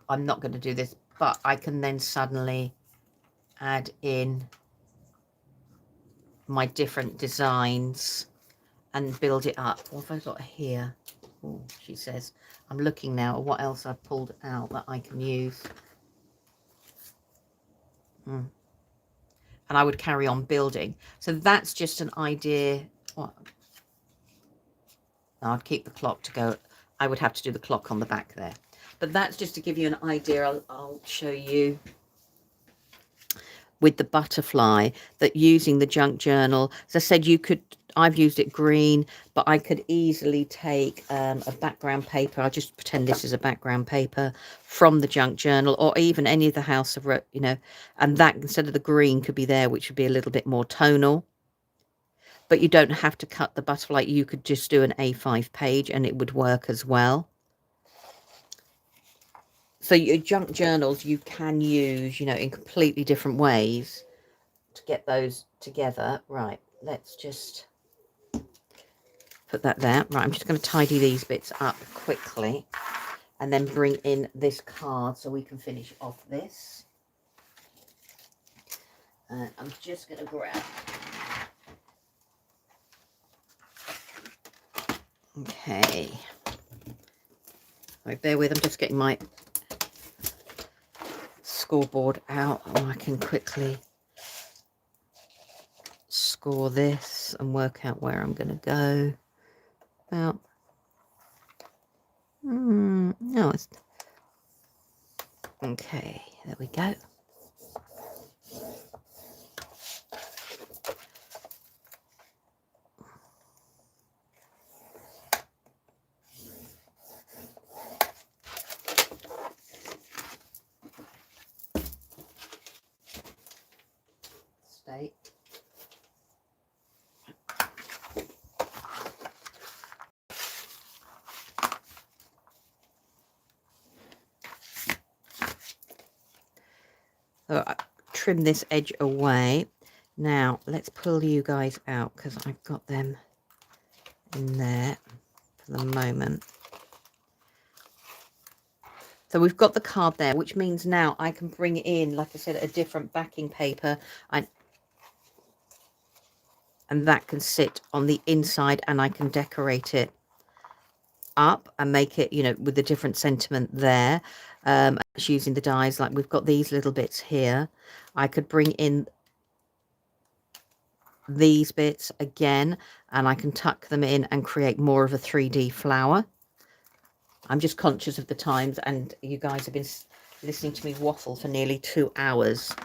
I'm not going to do this, but I can then suddenly add in my different designs and build it up. What have I got here? Oh, she says, I'm looking now at what else I've pulled out that I can use. And I would carry on building. So that's just an idea. What? No, I'd keep the clock to go. I would have to do the clock on the back there. But that's just to give you an idea. I'll show you with the butterfly that using the junk journal, as I said, I've used it green, but I could easily take a background paper. I'll just pretend this is a background paper from the junk journal, or even any of the House of Roses, you know, and that instead of the green could be there, which would be a little bit more tonal. But you don't have to cut the butterfly. You could just do an A5 page and it would work as well. So your junk journals you can use, you know, in completely different ways to get those together. Right, let's just put that there. Right, I'm just going to tidy these bits up quickly and then bring in this card so we can finish off this. I'm just going to grab. Okay. Right, bear with, I'm just getting my scoreboard out and I can quickly score this and work out where I'm going to go. About no, it's okay. There we go. Stay. So I trim this edge away. Now let's pull you guys out because I've got them in there for the moment. So we've got the card there, which means now I can bring in, like I said, a different backing paper. And that can sit on the inside and I can decorate it up and make it, you know, with a different sentiment there. Using the dies, like we've got these little bits here. I could bring in these bits again, and I can tuck them in and create more of a 3D flower. I'm just conscious of the times, and you guys have been listening to me waffle for nearly 2 hours.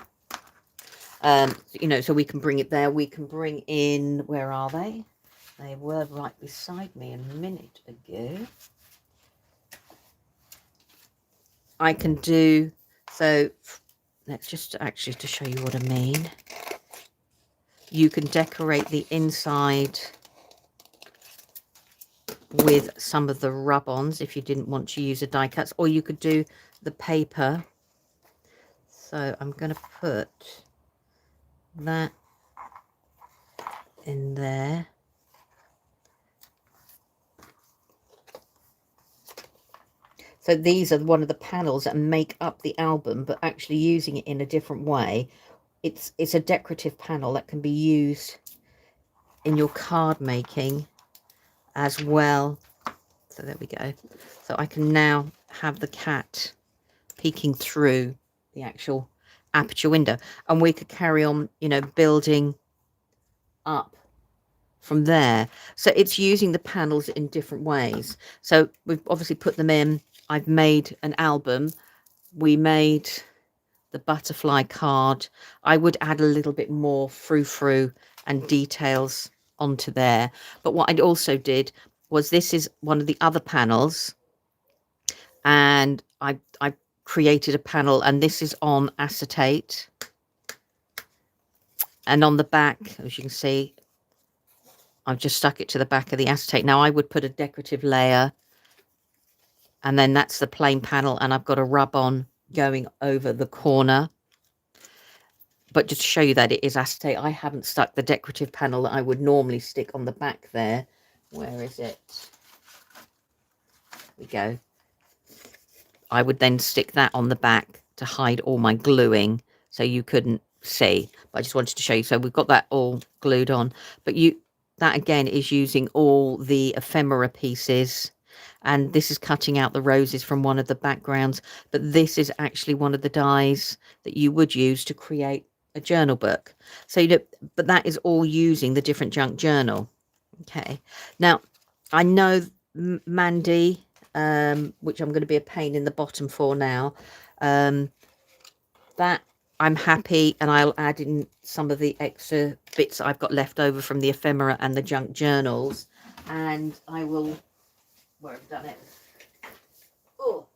You know, so we can bring it there. We can bring in, where are they? They were right beside me a minute ago. I can do, so let's just actually to show you what I mean. You can decorate the inside with some of the rub-ons if you didn't want to use a die cuts, or you could do the paper. So I'm going to put that in there. So these are one of the panels that make up the album, but actually using it in a different way. It's a decorative panel that can be used in your card making as well. So there we go. So I can now have the cat peeking through the actual aperture window, and we could carry on, you know, building up from there. So it's using the panels in different ways. So we've obviously put them in. I've made an album. We made the butterfly card. I would add a little bit more frou-frou and details onto there. But what I also did was, this is one of the other panels, and I created a panel, and this is on acetate. And on the back, as you can see, I've just stuck it to the back of the acetate. Now I would put a decorative layer, and then that's the plain panel, and I've got a rub on going over the corner. But just to show you that it is acetate, I haven't stuck the decorative panel that I would normally stick on the back there. Where is it? There we go. I would then stick that on the back to hide all my gluing, so you couldn't see. But I just wanted to show you. So we've got that all glued on. But that again is using all the ephemera pieces, and this is cutting out the roses from one of the backgrounds. But this is actually one of the dies that you would use to create a journal book. So you know, but that is all using the different junk journal. Okay, now I know Mandy, which I'm going to be a pain in the bottom for now, that I'm happy, and I'll add in some of the extra bits I've got left over from the ephemera and the junk journals, and I will, where I've done it. Oh,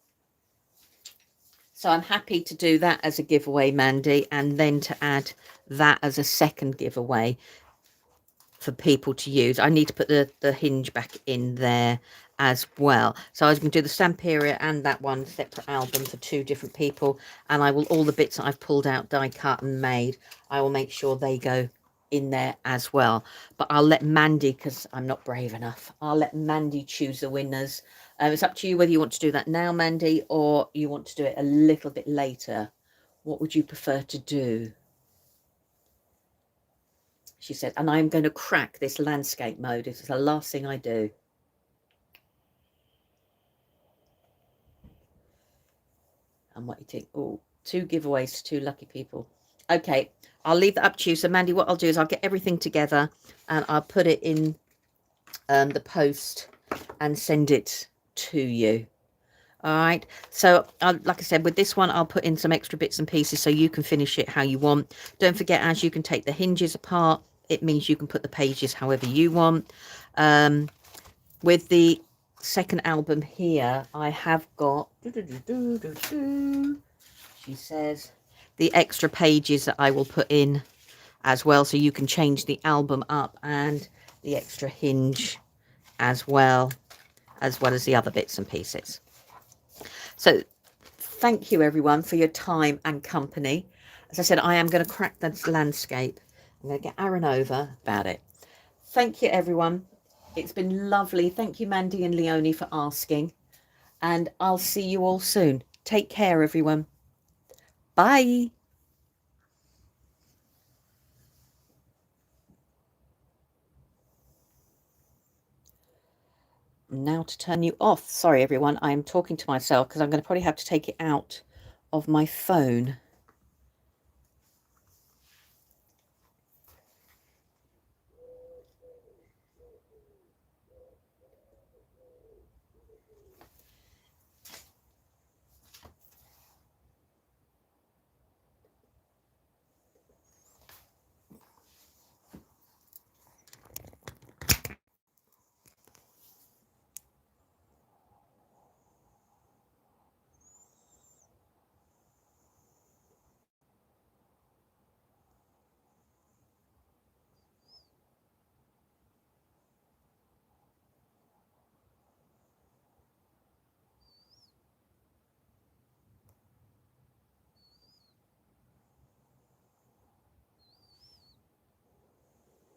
so I'm happy to do that as a giveaway, Mandy, and then to add that as a second giveaway for people to use. I need to put the hinge back in there as well. So I was going to do the Stamperia and that one separate album for 2 different people, and I will, all the bits that I've pulled out, die cut and made, I will make sure they go in there as well. But I'll let Mandy, because I'm not brave enough, I'll let Mandy choose the winners. It's up to you whether you want to do that now, Mandy, or you want to do it a little bit later. What would you prefer to do? She said, and I'm going to crack this landscape mode. It's the last thing I do. And what you think? Oh, 2 giveaways to 2 lucky people. Okay, I'll leave that up to you. So Mandy, what I'll do is I'll get everything together and I'll put it in the post and send it to you. All right, so like I said, with this one I'll put in some extra bits and pieces so you can finish it how you want. Don't forget, as you can take the hinges apart, it means you can put the pages however you want. With the second album here, I have got, she says, the extra pages that I will put in as well, so you can change the album up, and the extra hinge as well as the other bits and pieces. So thank you everyone for your time and company. As I said, I am going to crack this landscape. I'm going to get Aaron over about it. Thank you everyone. It's been lovely. Thank you Mandy and Leonie for asking, and I'll see you all soon. Take care everyone. Bye. Now to turn you off. Sorry everyone, I am talking to myself because I'm going to probably have to take it out of my phone.